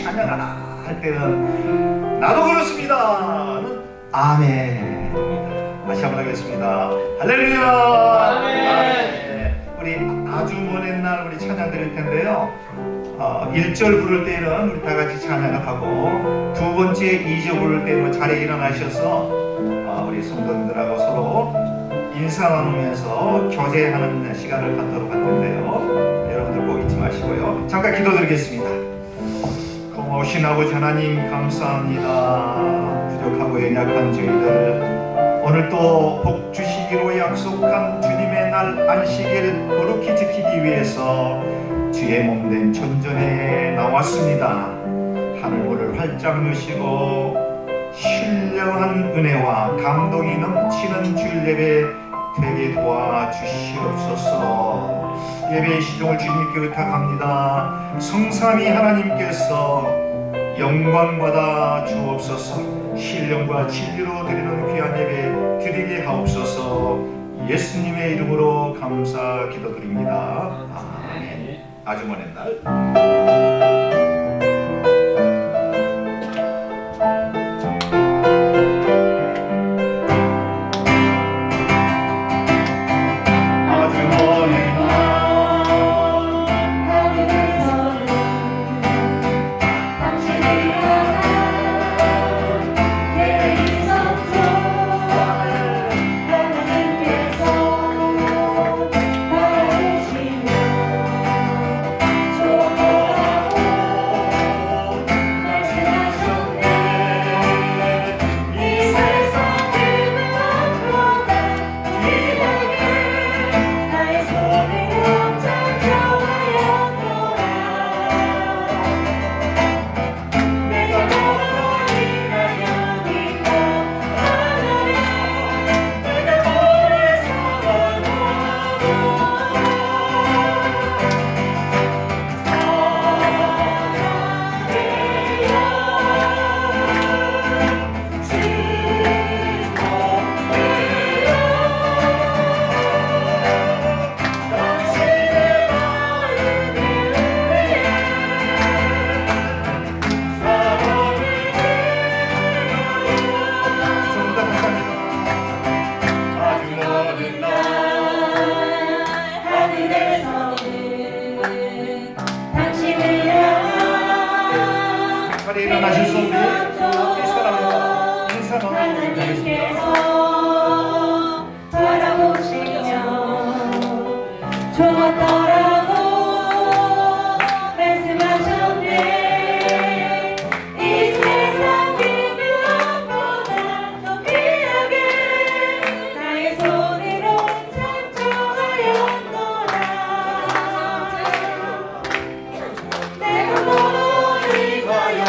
찬양하라 할 때는 나도 그렇습니다는 아멘. 다시 한번 하겠습니다. 할렐루야. 아멘. 우리 아주 먼 옛날 우리 찬양 드릴 텐데요. 1절 부를 때는 우리 다 같이 찬양을 하고, 두 번째 2절 부를 때는 자리에 일어나셔서 우리 성도님들하고 서로 인사 나누면서 교제하는 시간을 갖도록 할 텐데요. 여러분들 꼭 잊지 마시고요. 잠깐 기도드리겠습니다. 고마우신 아버지 하나님, 감사합니다. 부족하고 연약한 저희들, 오늘 또 복 주시기로 약속한 주님의 날 안식일 거룩히 지키기 위해서 주의 몸된 전전에 나왔습니다. 하늘문을 활짝 여시고 신령한 은혜와 감동이 넘치는 주일 예배 되게 도와주시옵소서. 예배의 시종을 주님께 의탁합니다. 성삼위 하나님께서 영광받아 주옵소서. 신령과 진리로 드리는 귀한 예배 드리게 하옵소서. 예수님의 이름으로 감사 기도드립니다. 아멘. 아주 먼 옛날 일어나실 수 없는 이 사람과 인사 나누겠습니다. 바라보시며 좋았더라고 말씀하셨네. 이 세상 비밀보다 더 귀하게 나의 손으로 창조하였노라. 내가 너로 이거여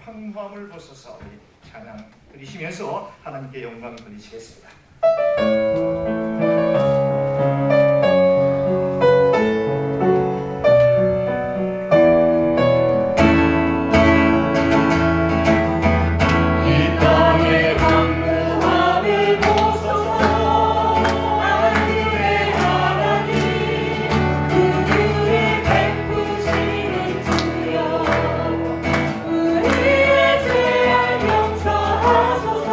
황무함을 벗어서 우리 찬양 드리시면서 하나님께 영광 드리시겠습니다. 우리의 죄악 용서하소서.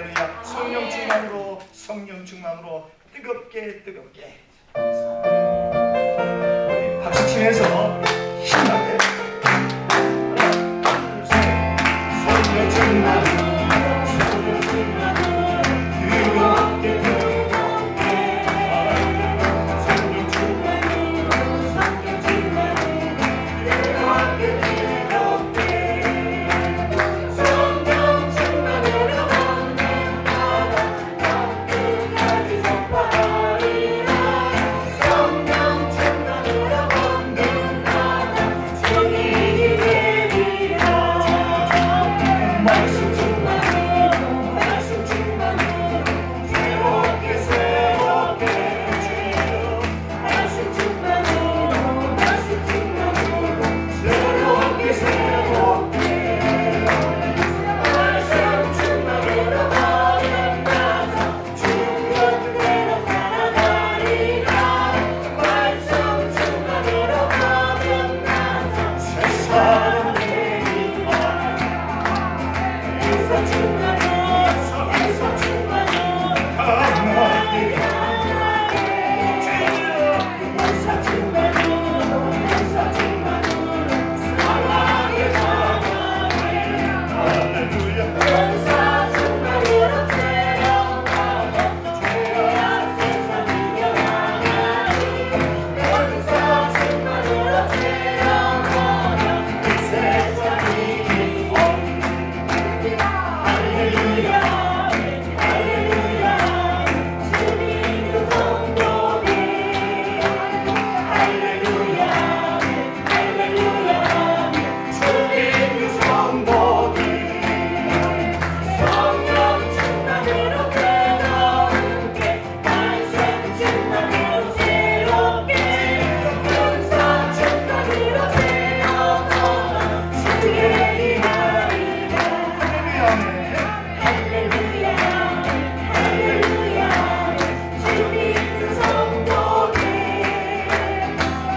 할렐루야. 성령 충만으로, 성령 충만으로 뜨겁게 뜨겁게. 우리 박수 치면서 신나게. 하나, 둘, 셋. 성령 충만으로, 성령 충만으로 뜨겁게 뜨겁게. 성령 충만으로, 성령 충만으로 뜨겁게 뜨겁게. 성령 충만으로 걷는 나라 끝까지 선포하리라. 성령 충만으로 걷는 나라 증인이 되리라. 말씀 충만으로, 말씀 충만으로 새롭게 새롭게 주여. 말씀 충만으로, 말씀 충만으로 새롭게 새롭게. 말씀 충만으로 거듭나서 죽은 대로 살아가리라. 말씀 충만으로 거듭나서 새 사람 되리라. 예수 충만으로, 예수 충만으로 강하게 강하게 주여. 예수 충만으로, 예수 충만으로 강하게 강하게. 할렐루야. 은사 충만으로 채워가고 죄악 세상 이겨나가리. 은사 충만으로 채워가며 이 세상이 할렐루야. 할렐루야. 주님의 성도들. 할렐루야. 할렐루야. 주님의 성도들. 성령 충만으로 뜨겁게, 말씀 충만으로 새롭게. 은사 충만으로 채워가며 주의 이름이라. 할렐루야. 할렐루야. 주님의 성도들.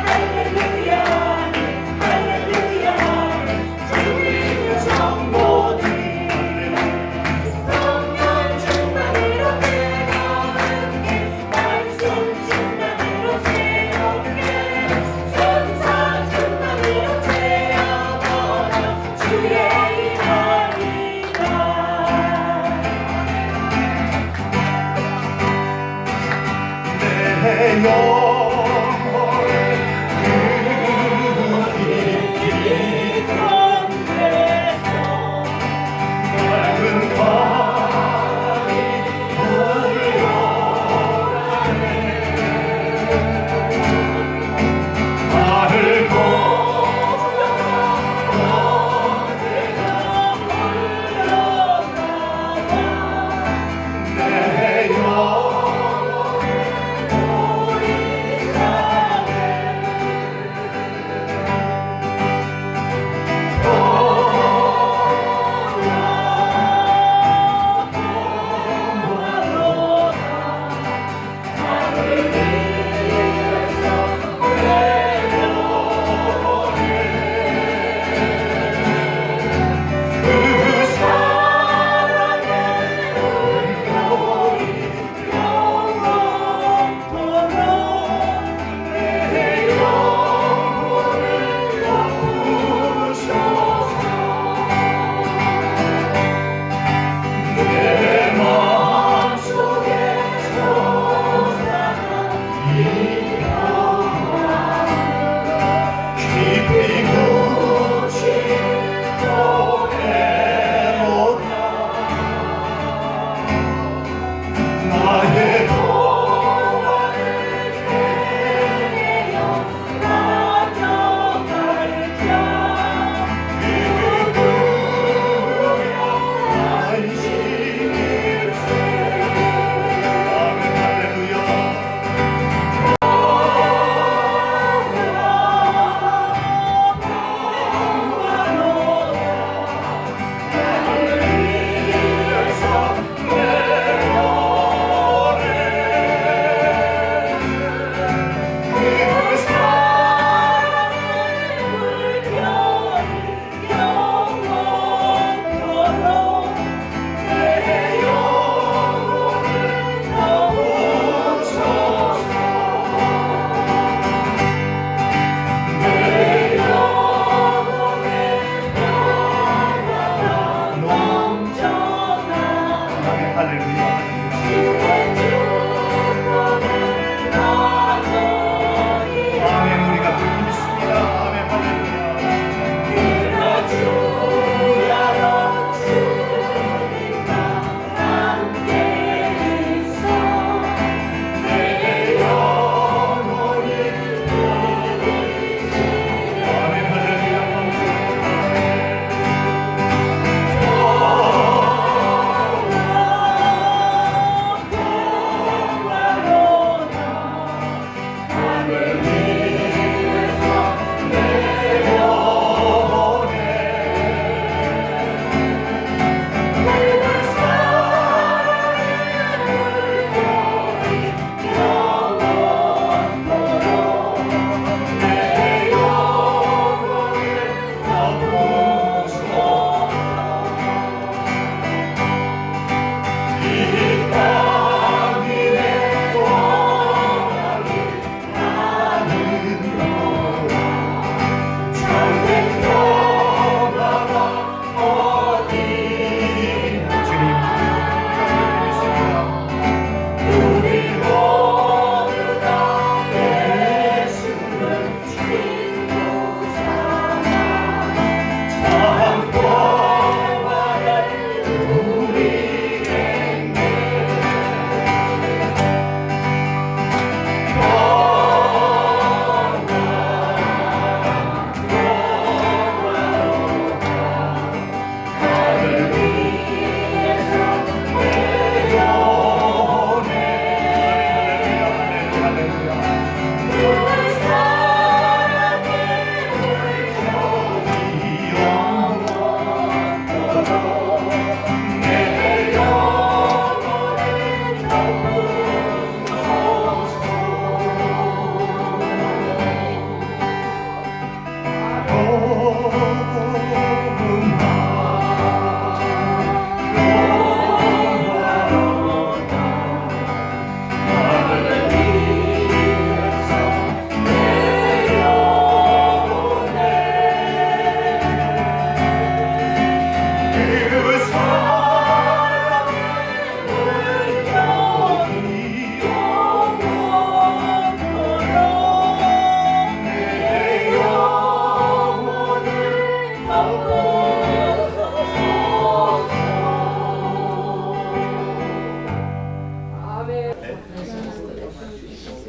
할렐루야. 할렐루야. 주님의 성도들. 성령 충만으로 뜨겁게, 말씀 충만으로 새롭게. 은사 충만으로 채워가며 주의 이름이라. 내 영혼 그 가운데서 맑은 바람이 불어가네. 나를 걷다가 내가 흘러가다 내 영혼이 아멘. 우리가 그를 믿습니다. 아멘. 할렐루야. 아멘. 할렐루야.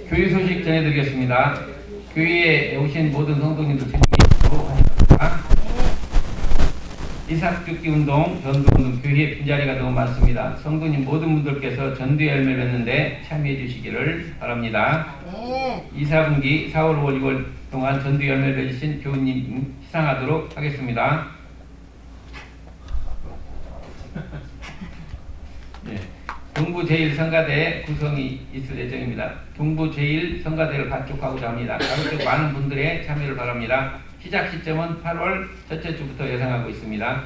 교회 소식 전해드리겠습니다. 교회에 오신 모든 성도님들 주님으로 환영합니다. 이삭죽기 운동, 전도운동, 교회에 빈자리가 너무 많습니다. 성도님 모든 분들께서 전도의 열매를 맺는데 참여해 주시기를 바랍니다. 네. 2, 4분기 4월, 5월, 6월 동안 전도 열매를 맺으신 교우님 시상하도록 하겠습니다. 네. 동부 제1성가대 구성이 있을 예정입니다. 동부 제1성가대를 가축하고자 합니다. 가급적 많은 분들의 참여를 바랍니다. 시작 시점은 8월 첫째 주부터 예상하고 있습니다.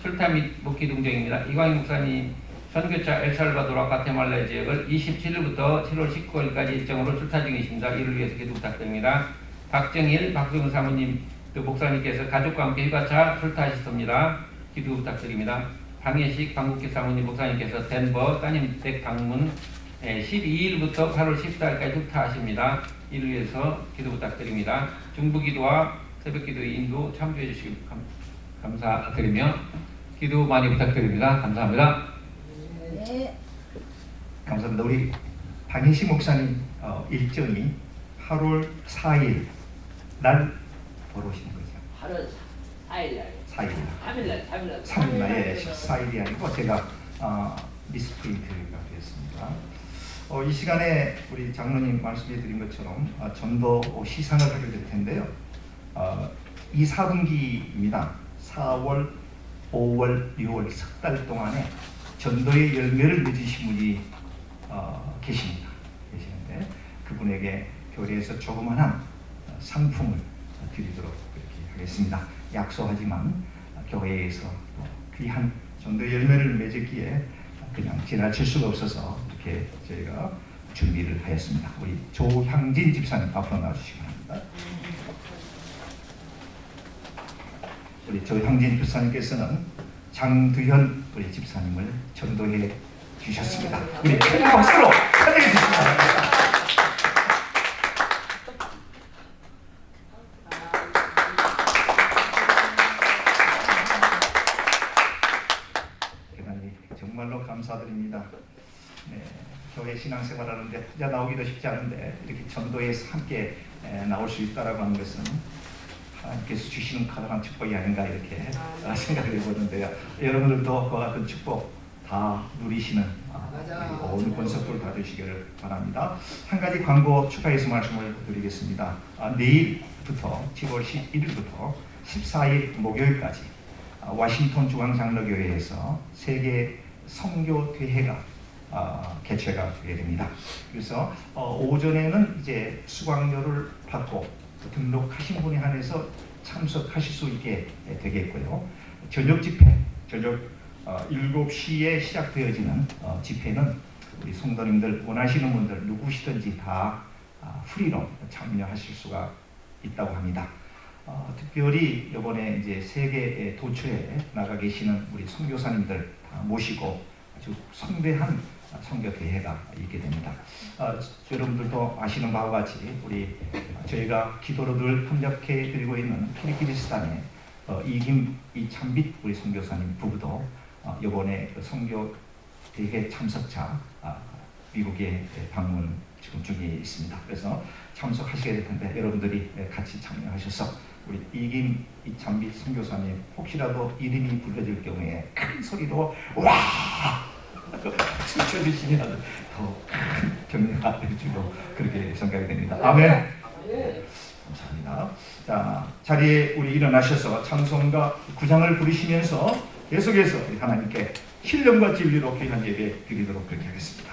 출타 및 목기 동정입니다. 이광희 목사님 선교차 엘살바도르와 과테말라 지역을 27일부터 7월 19일까지 일정으로 출타 중이십니다. 이를 위해서 기도 부탁드립니다. 박정일, 박승훈 사모님, 그 목사님께서 가족과 함께 휴가차 출타하셨습니다. 기도 부탁드립니다. 방예식, 방국기 사모님, 목사님께서 덴버 따님 댁 방문 12일부터 8월 14일까지 출타하십니다. 이를 위해서 기도 부탁드립니다. 중부기도와 새벽기도 인도 참조해 주시기 감사드리며 기도 많이 부탁드립니다. 감사합니다. 네. 감사합니다. 우리 방희식 목사님 일정이 8월 4일 날 돌아오시는 거죠. 8월 4일날 4일. 3일날 3일날 14일이 아니고 제가 미스프린트가 되었습니다. 이 시간에 우리 장로님 말씀해 드린 것처럼 전도 시상을 하게 될 텐데요. 2, 4분기입니다. 4월, 5월, 6월 석 달 동안에 전도의 열매를 맺으신 분이 계시는데 그분에게 교회에서 조그마한 상품을 드리도록 그렇게 하겠습니다. 약속하지만 교회에서 귀한 전도의 열매를 맺었기에 그냥 지나칠 수가 없어서 이렇게 저희가 준비를 하였습니다. 우리 조향진 집사님 앞으로 나와주시기 바랍니다. 우리 조향진 집사님께서는 장두현 우리 집사님을 전도회 주셨습니다. 우리 큰 박수로 찬양해 주시기 바랍니다. 대단히 정말로 감사드립니다. 네, 교회 신앙생활하는데 혼자 나오기도 쉽지 않은데 이렇게 전도에서 함께 나올 수 있다라고 하는 것은 하나님께서 주시는 가능한 축복이 아닌가 이렇게 생각을 해보는데요. 여러분들도 그와 같은 축복 다 누리시는 온 권속들 다 되시기를 바랍니다. 한 가지 광고 추가해서 말씀을 드리겠습니다. 내일부터 7월 11일부터 14일 목요일까지 워싱턴 중앙장로교회에서 세계 선교대회가 개최가 되게 됩니다. 그래서 오전에는 이제 수강료를 받고 등록하신 분에 한해서 참석하실 수 있게 되겠고요. 저녁 집회, 저녁 7시에 시작되어지는 집회는 우리 성도님들 원하시는 분들 누구시든지 다 프리로 참여하실 수가 있다고 합니다. 특별히 이번에 이제 세계 도처에 나가 계시는 우리 선교사님들 다 모시고 아주 성대한 선교 대회가 있게 됩니다. 여러분들도 아시는 바와 같이 우리 저희가 기도로 늘 협력해 드리고 있는 키르기즈스탄의 이찬빛 우리 선교사님 부부도 이번에 선교 대회 참석자 미국에 방문 지금 중에 있습니다. 그래서 참석하시게 될 텐데 여러분들이 같이 참여하셔서 우리 이찬빛 선교사님 혹시라도 이름이 불려질 경우에 큰 소리로 와! 쳐주시면 더 격려가 될지도 그렇게 생각이 됩니다. 아멘. 감사합니다. 자, 자리에 우리 일어나셔서 찬송가 9장을 부르시면서 계속해서 하나님께 신령과 진리로 귀한 예배 드리도록 그렇게 하겠습니다.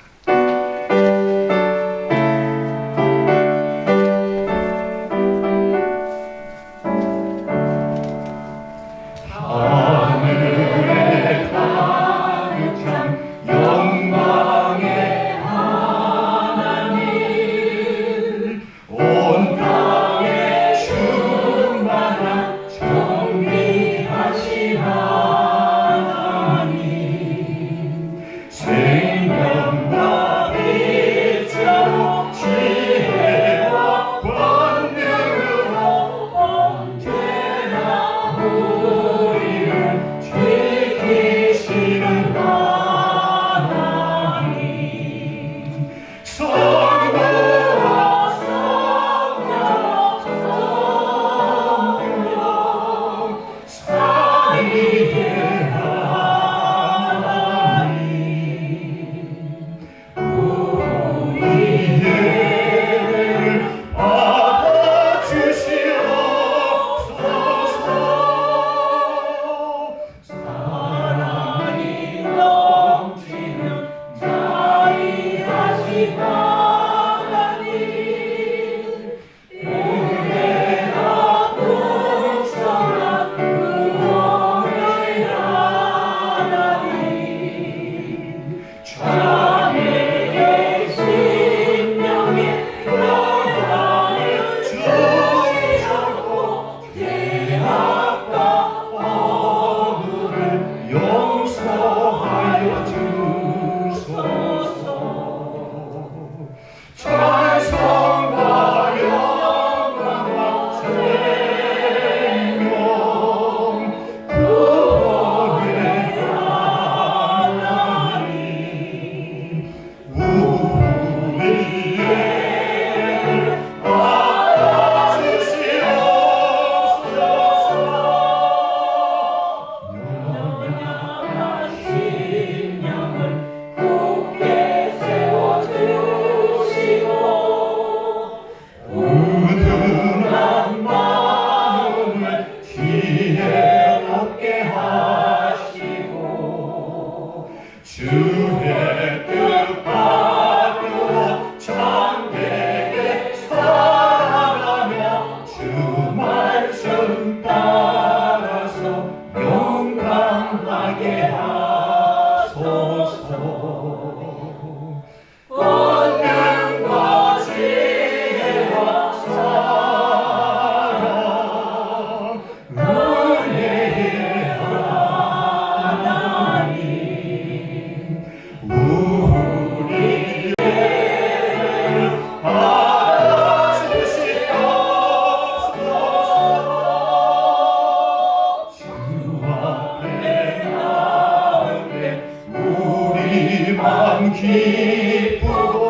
기쁘고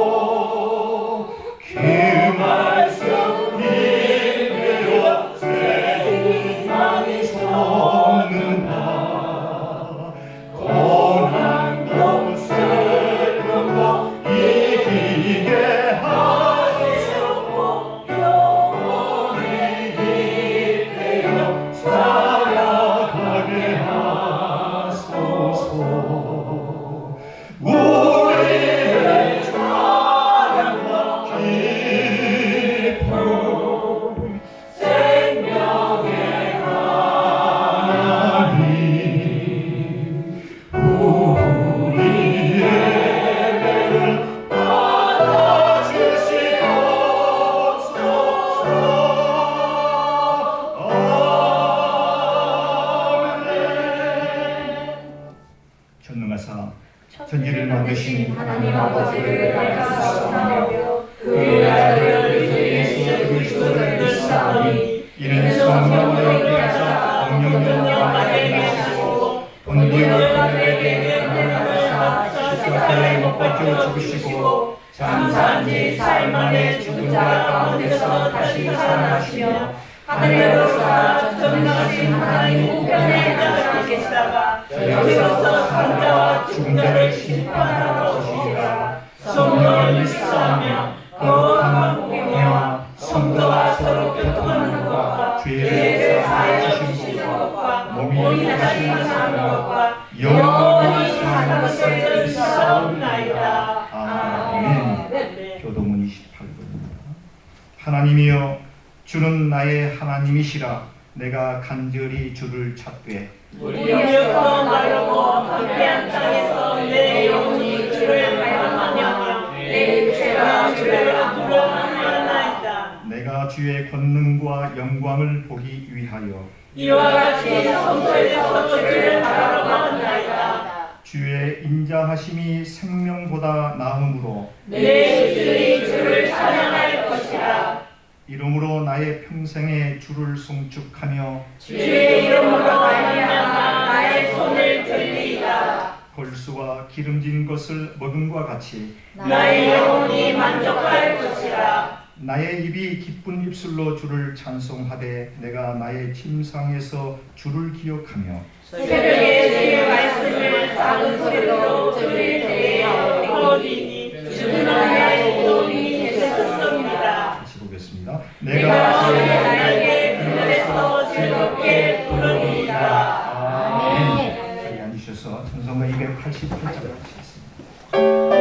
그 말씀 이대로 새 희망이 솟는다. 고난도 슬픔도 이기게 하시옵고 영원히 이끌어 살아가게 하소서. 우리의 찬양과 기쁨 생명의 하나님 우리의 예배를 받아주시옵소서. 아멘. 전능하사 천지를 만드신 하나님 아버지를 말씀하시며 그 아들 우리 주 예수 그리스도를 믿사오니 이는 성령으로 인하사 성령과 마리아에게 하시고 본디오 빌라도에게 은혜받으사 십자가에 못 박혀 죽으시고 장사한 지 사흘 만에 죽은 자 가운데서 다시 살아나시며 하늘로서 전능하신 하나님 우편에 앉아 계시다가 여기로서 산자와 죽은 자를 심판하러 오시리라. 성령을 믿사오며 거룩한 공회와 성도와 서로 교통하는 것과 죄의 사하여 주시는 것과 몸이 다시 사는 것과 영원히 사는 것을 믿사옵나이다. 아멘. 교도문 28번입니다. 하나님이여 주는 나의 하나님이시라. 내가 간절히 주를 찾되 우리 옆에서 마르고 황폐한 땅에서 내 영혼이 주를 갈망하며 내 육체가 주를 두려워하나이다. 내가 주의 권능과 영광을 보기 위하여 이와 같이 성소에서 주를 바라보나이다. 주의 인자하심이 생명보다 나음으로 내 입술이 주를 찬양할 것이라. 이러므로 나의 평생에 주를 송축하며 주의 이름으로 말미암아 나의 손을 들리이다. 골수와 기름진 것을 먹음과 같이 나의 영혼이 만족할 것이라. 나의 입이 기쁜 입술로 주를 찬송하되 내가 나의 침상에서 주를 기억하며 새벽에 주의 말씀을 작은 소리로 들으리니 주는 나의 도움이 되셨습니다. 다시 보겠습니다. 내가 주의 나에게 그늘에서 즐겁게 부르리이다. 아멘. 자리에 앉으셔서 찬송가 288장 하시겠습니다.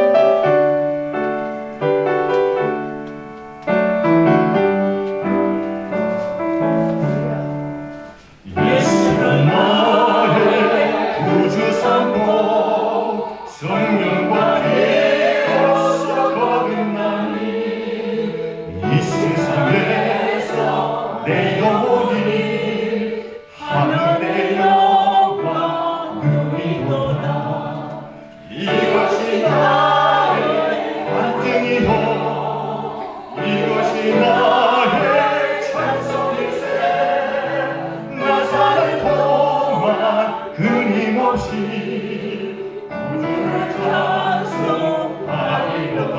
예수는 나의 구주 삼고 성령과 피로써 거듭나니 이 세상에서 내 영혼이 하늘의 영광 누리도다. 이것이 나의 안증이요 이것이 나의 찬송일세. 나 사는 동안 끊임없이 주를 찬송하리로다.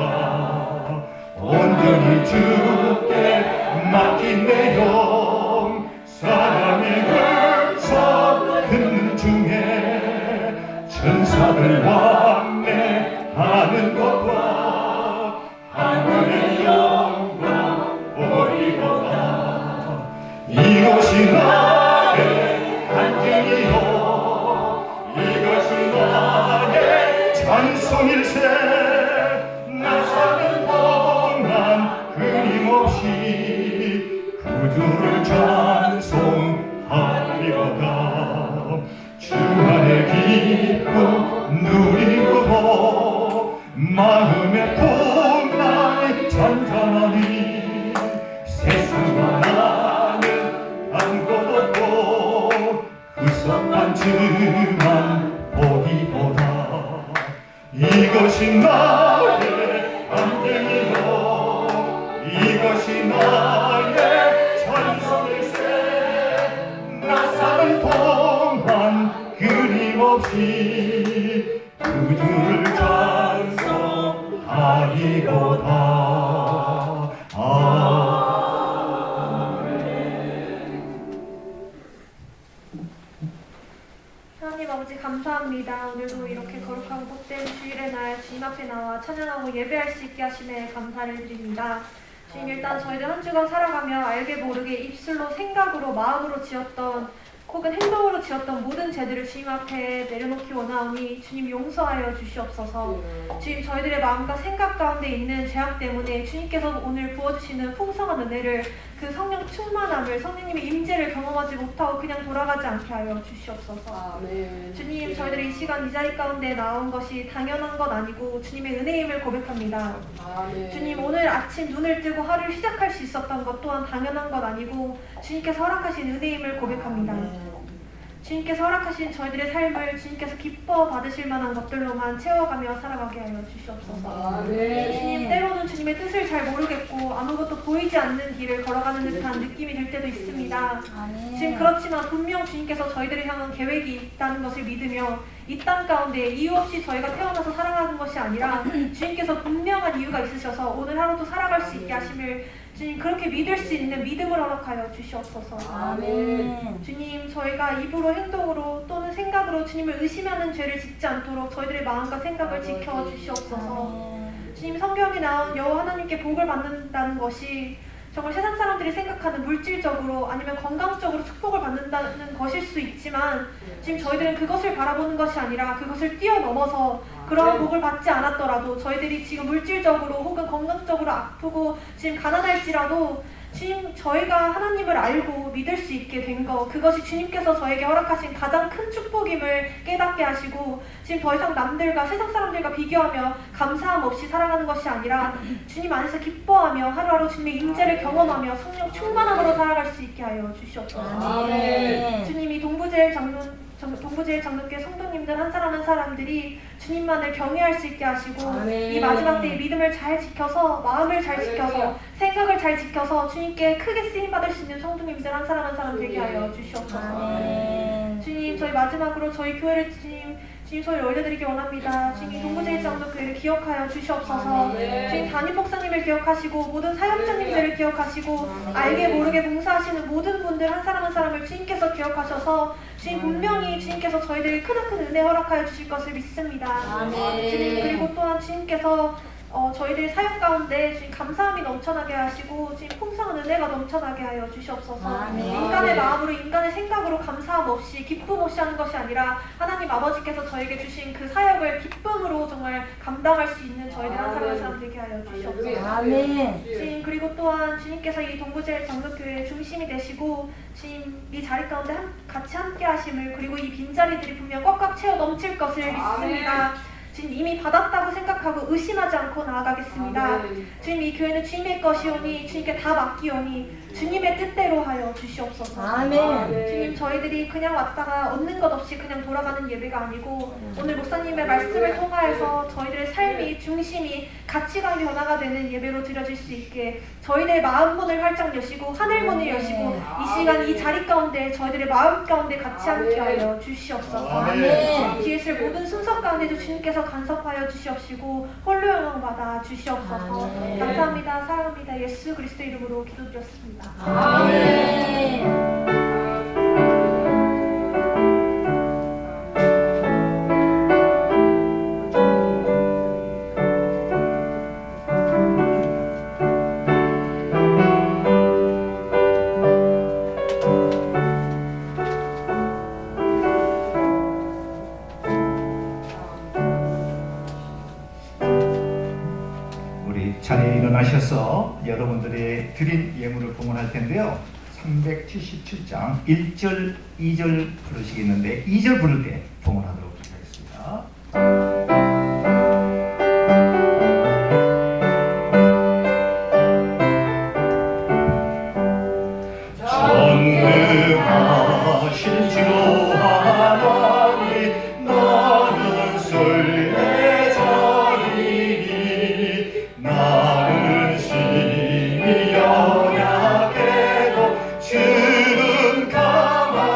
온전히 주께 맡긴 내 영 사랑의 음성 듣는 중에 천사들 왕래하는 것과 하늘의 영광 보리로다. 이것이 나의 간증이요 이것이 나의 찬송일세. 나 사는 동안 끊임없이 구주를 찬송하리로다. 주 안의 기쁨 누리고도 마음의 풍랑이 잔잔하니 세상과 나는 아무것도 없고 구속한 주만 보기보다. 이것이 나의 안정이요 이것이 나의 찬송일세. 나 사는 동안 끊임없이 구주를 찬송하리로다. 아니로다. 하나님 아버지 감사합니다. 오늘도 이렇게 거룩하고 복된 주일의 날 주님 앞에 나와 찬양하고 예배할 수 있게 하심에 감사를 드립니다. 주님, 일단 저희들 한 주간 살아가며 알게 모르게 입술로 생각으로 마음으로 지었던 혹은 행동으로 지었던 모든 죄들을 주님 앞에 내려놓기 원하오니 주님 용서하여 주시옵소서. 주님, 저희들의 마음과 생각 가운데 있는 죄악 때문에 주님께서 오늘 부어주시는 풍성한 은혜를, 그 성령 충만함을, 성령님의 임재를 경험하지 못하고 그냥 돌아가지 않게 하여 주시옵소서. 주님, 저희들이 이 시간 이 자리 가운데 나온 것이 당연한 건 아니고 주님의 은혜임을 고백합니다. 주님, 오늘 아침 눈을 뜨고 하루를 시작할 수 있었던 것 또한 당연한 것 아니고 주님께서 허락하신 은혜임을 고백합니다. 주님께서 허락하신 저희들의 삶을 주님께서 기뻐 받으실 만한 것들로만 채워가며 살아가게 하여 주시옵소서. 주님, 때로는 주님의 뜻을 잘 모르겠고 아무것도 보이지 않는 길을 걸어가는 듯한 느낌이 들 때도 있습니다. 지금 그렇지만 분명 주님께서 저희들을 향한 계획이 있다는 것을 믿으며 이 땅 가운데 이유 없이 저희가 태어나서 살아가는 것이 아니라 주님께서 분명한 이유가 있으셔서 오늘 하루도 살아갈 수 있게 하심을 주님, 그렇게 믿을 수 있는 믿음을 허락하여 주시옵소서. 아멘. 주님, 저희가 입으로 행동으로 또는 생각으로 주님을 의심하는 죄를 짓지 않도록 저희들의 마음과 생각을 지켜주시옵소서. 주님, 성경에 나온 여호와 하나님께 복을 받는다는 것이 정말 세상 사람들이 생각하는 물질적으로 아니면 건강적으로 축복을 받는다는 것일 수 있지만 지금 저희들은 그것을 바라보는 것이 아니라 그것을 뛰어넘어서 그러한 복을 받지 않았더라도 저희들이 지금 물질적으로 혹은 건강적으로 아프고 지금 가난할지라도 주님, 저희가 하나님을 알고 믿을 수 있게 된 것, 그것이 주님께서 저에게 허락하신 가장 큰 축복임을 깨닫게 하시고 지금 더 이상 남들과 세상 사람들과 비교하며 감사함 없이 살아가는 것이 아니라 주님 안에서 기뻐하며 하루하루 주님의 임재를 경험하며 성령 충만함으로 살아갈 수 있게 하여 주시옵소서. 주님이 동부제일 장로교회 성도님들 한 사람 한 사람들이 주님만을 경외할 수 있게 하시고 이 마지막 때에 믿음을 잘 지켜서 마음을 잘 지켜서 생각을 잘 지켜서 주님께 크게 쓰임받을 수 있는 성도님들 한 사람 한 사람 되게 하여 주시옵소서. 주님, 저희 마지막으로 저희 교회를 주님 저희 올려드리기 원합니다. 주님, 동부제일 장로교회를 기억하여 주시옵소서. 주님, 담임 목사님을 기억하시고 모든 사역자님들을 기억하시고 알게 모르게 봉사하시는 모든 분들 한 사람 한 사람을 주님께서 기억하셔서 주님, 분명히 주님께서 저희들이 크나큰 은혜 허락하여 주실 것을 믿습니다. 주님, 그리고 또한 주님께서 저희들의 사역 가운데 주님 감사함이 넘쳐나게 하시고 주님 풍성한 은혜가 넘쳐나게 하여 주시옵소서. 인간의 마음으로 인간의 생각으로 감사함 없이 기쁨 없이 하는 것이 아니라 하나님 아버지께서 저에게 주신 그 사역을 기쁨으로 정말 감당할 수 있는 저희들 한 사람 한 사람 되게 하여 주시옵소서. 주님, 그리고 또한 주님께서 이 동부제일 장로교회의 중심이 되시고 주님 이 자리 가운데 같이 함께 하심을, 그리고 이 빈자리들이 분명 꽉꽉 채워 넘칠 것을 믿습니다. 주님, 이미 받았다고 생각하고 의심하지 않고 나아가겠습니다. 주님, 이 교회는 주님의 것이오니 주님께 다 맡기오니 주님의 뜻대로 하여 주시옵소서. 주님, 저희들이 그냥 왔다가 얻는 것 없이 그냥 돌아가는 예배가 아니고 오늘 목사님의 말씀을 통하여서 저희들의 삶이 중심이 가치관이 변화가 되는 예배로 드려질 수 있게 저희들의 마음 문을 활짝 여시고 하늘 문을 여시고 이 시간 이 자리 가운데 저희들의 마음 가운데 같이 함께 하여 주시옵소서. 뒤에 있을 모든 순서 가운데도 주님께서 간섭하여 주시옵시고 홀로 영광 받아 주시옵소서. 감사합니다. 사랑합니다. 예수 그리스도 이름으로 기도드렸습니다. 자리에 일어나셔서 여러분들의 드린 예물을 봉헌할 텐데요. 377장 1절, 2절 부르시겠는데 2절 부를 때 봉헌하도록 하겠습니다. 전능하신 주 하나님, 나는 순례자이니 나는 심히 연약해도 주는 감하옵니다.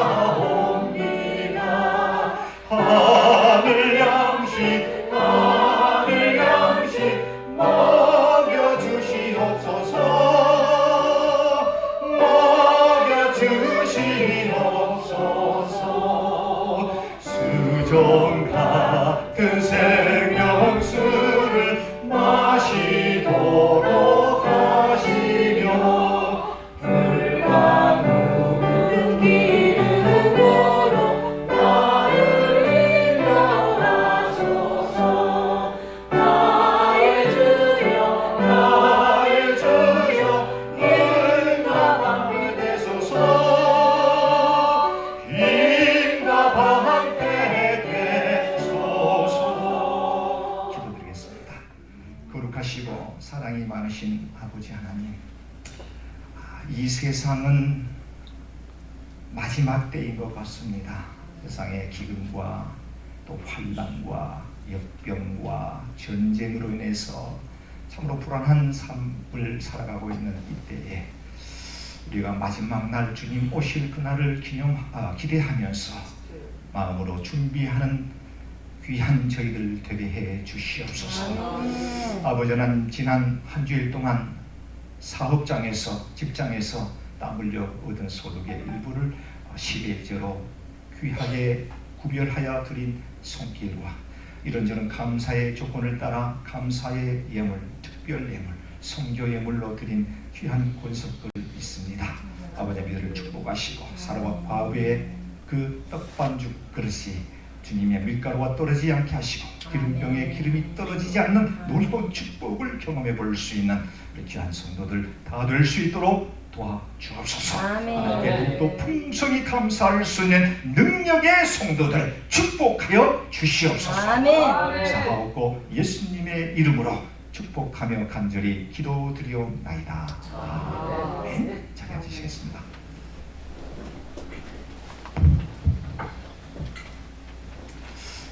거룩하시고 사랑이 많으신 아버지 하나님, 이 세상은 마지막 때인 것 같습니다. 세상의 기근과 또 환난과 역병과 전쟁으로 인해서 참으로 불안한 삶을 살아가고 있는 이때에 우리가 마지막 날 주님 오실 그날을 기대하면서 마음으로 준비하는 귀한 저희들 되게 해 주시옵소서. 아버지 하나님, 지난 한 주일 동안 사업장에서 직장에서 땀 흘려 얻은 소득의 일부를 11조로 귀하게 구별하여 드린 손길과 이런저런 감사의 조건을 따라 감사의 예물, 특별 예물, 성교 예물로 드린 귀한 권속들 있습니다. 아버지 이들을 축복하시고 사람과 과부의 그 떡반죽 그릇이 주님의 밀가루와 떨어지지 않게 하시고 기름병에 기름이 떨어지지 않는 놀라운 축복을 경험해 볼 수 있는 우리 귀한 성도들 다 될 수 있도록 도와주옵소서. 하나님께 더욱더 풍성히 감사할 수 있는 능력의 성도들 축복하여 주시옵소서. 감사하고 예수님의 이름으로 축복하며 간절히 기도드리옵나이다. 아멘. 자리 앉으시겠습니다.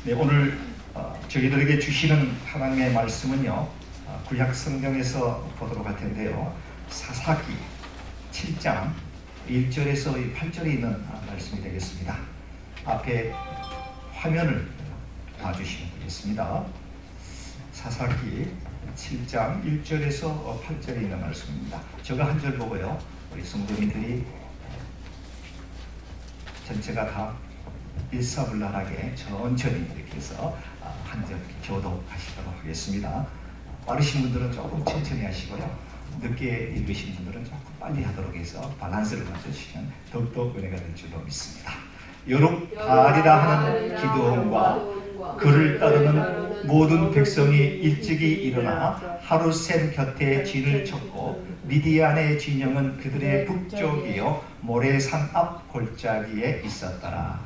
네, 오늘 저희들에게 주시는 하나님의 말씀은요, 구약 성경에서 보도록 할 텐데요, 사사기 7장 1절에서 8절에 있는 말씀이 되겠습니다. 앞에 화면을 봐주시면 되겠습니다. 사사기 7장 1절에서 8절에 있는 말씀입니다. 제가 한 절 보고요, 우리 성도님들이 전체가 다 일사불란하게 천천히 이렇게 해서 한 절 교독하시도록 하겠습니다. 빠르신 분들은 조금 천천히 하시고요, 늦게 읽으신 분들은 조금 빨리 하도록 해서 밸런스를 맞춰주시면 더욱더 은혜가 될 줄로 믿습니다. 여룹바알이라 하는 기드온과 그를 따르는 모든 백성이 일찍이 일어나 하루셈 곁에 진을 쳤고 미디안의 진영은 그들의 북쪽이요 모래산 앞 골짜기에 있었더라.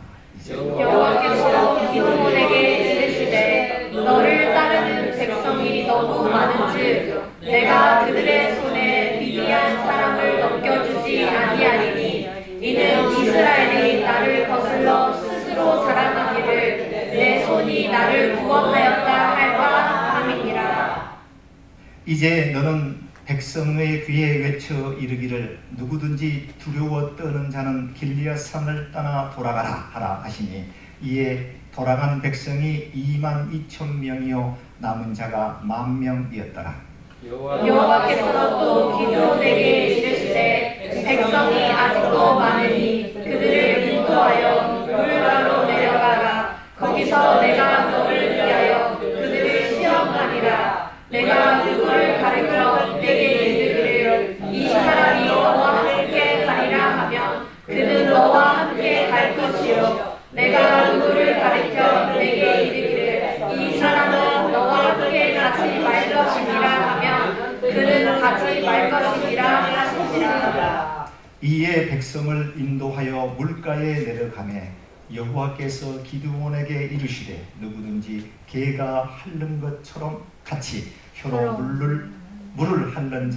여호와께서 기드온에게 이르시되 너를 따르는 백성이 너무 많은즉 내가 그들의 손에 미디안 사람을 넘겨주지 아니하리니 이는 이스라엘이 나를 거슬러 스스로 자랑하기를 내 손이 나를 구원하였다 할까 함이니라. 이제 너는 백성의 귀에 외쳐 이르기를 누구든지 두려워 떠는 자는 길리앗 산을 떠나 돌아가라 하라 하시니 이에 돌아간 백성이 22,000명이요 남은 자가 10,000명이었더라. 여호와께서 또 기드온에게 이르시되 백성이 아직도 많으니 그들을 인도하여 물가로 내려가라. 거기서 내가 너를 위하여 그들을 시험하리라. 내가 누구를 가르쳐 내게 이르기를 이 사람이 너와 함께 가리라 하면 그는 너와 함께 갈 것이요 내가 누구를 가르쳐 내게 이르기를 이 사람은 너와 함께 가지 말 것이니라 하면 그는 가지 말 것이니라 하시니라. 이에 백성을 인도하여 물가에 내려가매 여호와께서 기드온에게 이르시되 누구든지 개가 핥는 것처럼 같이 혀로 물을 핥는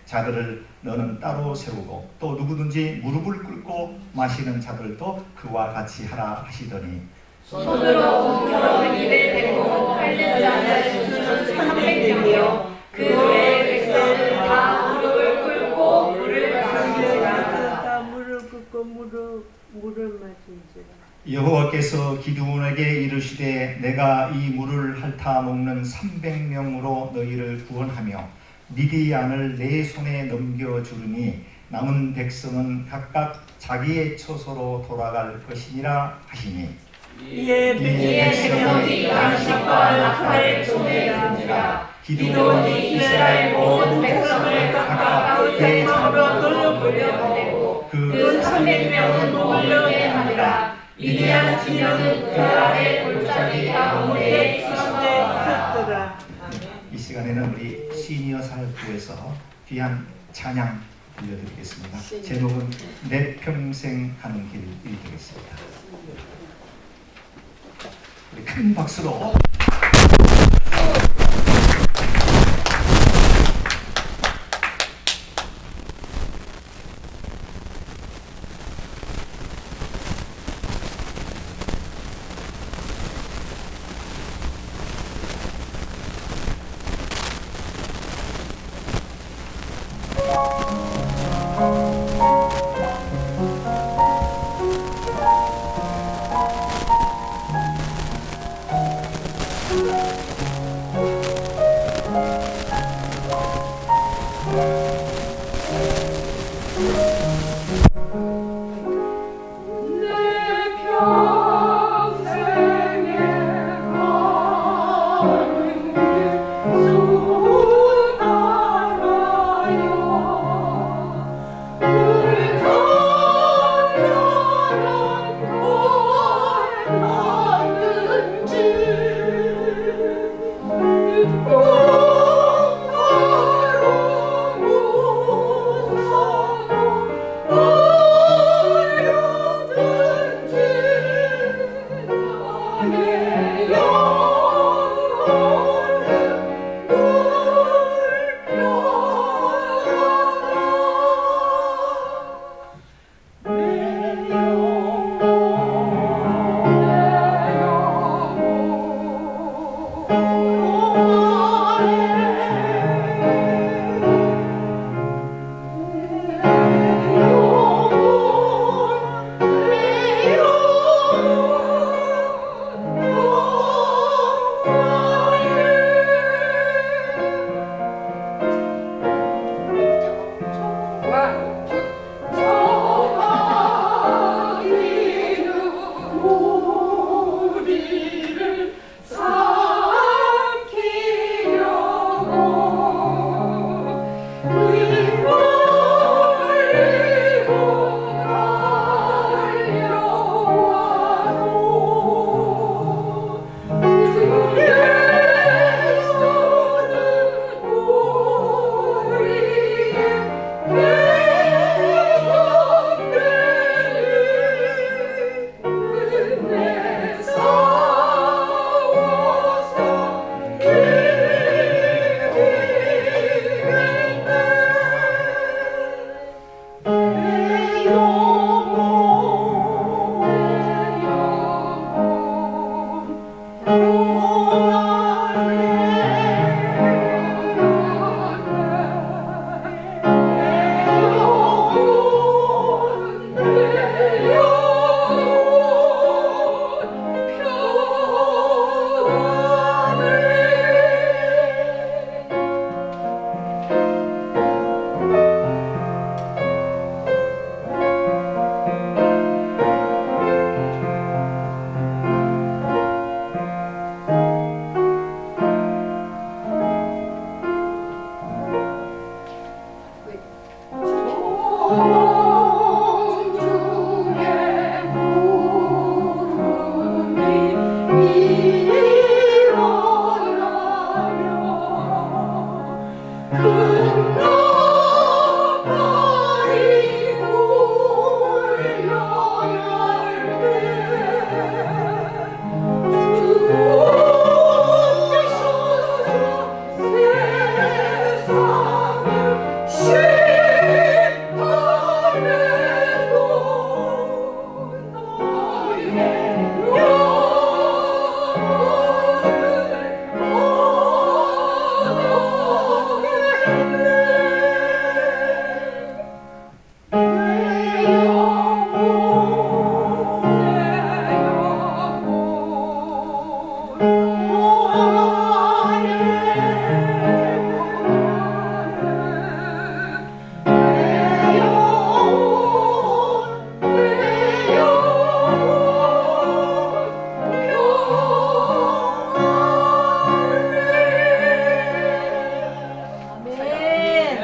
자들을 너는 따로 세우고 또 누구든지 무릎을 꿇고 마시는 자들도 그와 같이 하라 하시더니 손으로 혀로 입에 대고 핥는 자는 수는 300명이요 그 외 백성은 다 무릎을 꿇고 물을 마시니라. 다 물을 긋고 물을 마신지라. 여호와께서 기드온에게 이르시되 내가 이 물을 핥아 먹는 300명으로 너희를 구원하며 미디안을 내 손에 넘겨주르니 남은 백성은 각각 자기의 처소로 돌아갈 것이니라 하시니 이에 백성이 양식과 낙타의 손에 든지라. 기드온이 이스라엘 모든 백성을 각각 그의 장으로 돌려보내고 그 300명은 몰려게 하니라. 미디안 진영은 그 아래 골짜기 가운데 있었더라. 이 시간에는 우리 시니어 사역부에서 귀한 찬양 들려드리겠습니다. 제목은 내 평생 하는 길이 되겠습니다. 우리 큰 박수로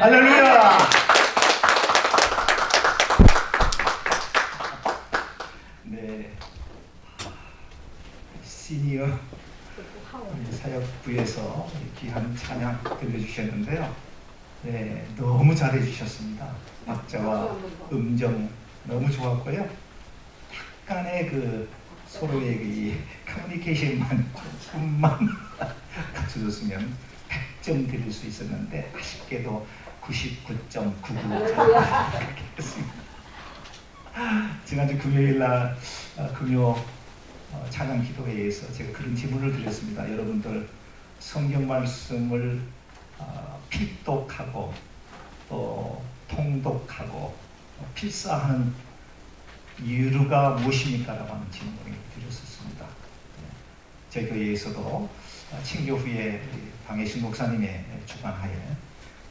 할렐루야! 네, 시니어 우리 사역부에서 귀한 찬양 들려주셨는데요. 네, 너무 잘해주셨습니다. 박자와 음정 너무 좋았고요. 약간의 그 서로의 그 커뮤니케이션만 조금만 갖춰줬으면 100점 드릴 수 있었는데 아쉽게도 99.99 했습니다. 지난주 금요일날 금요 찬양 기도회에서 제가 그런 질문을 드렸습니다. 여러분들 성경 말씀을 필독하고 또 통독하고 필사하는 이유가 무엇입니까? 라고 하는 질문을 드렸었습니다. 저희 교회에서도 친교 후에 방혜신 목사님의 주관하에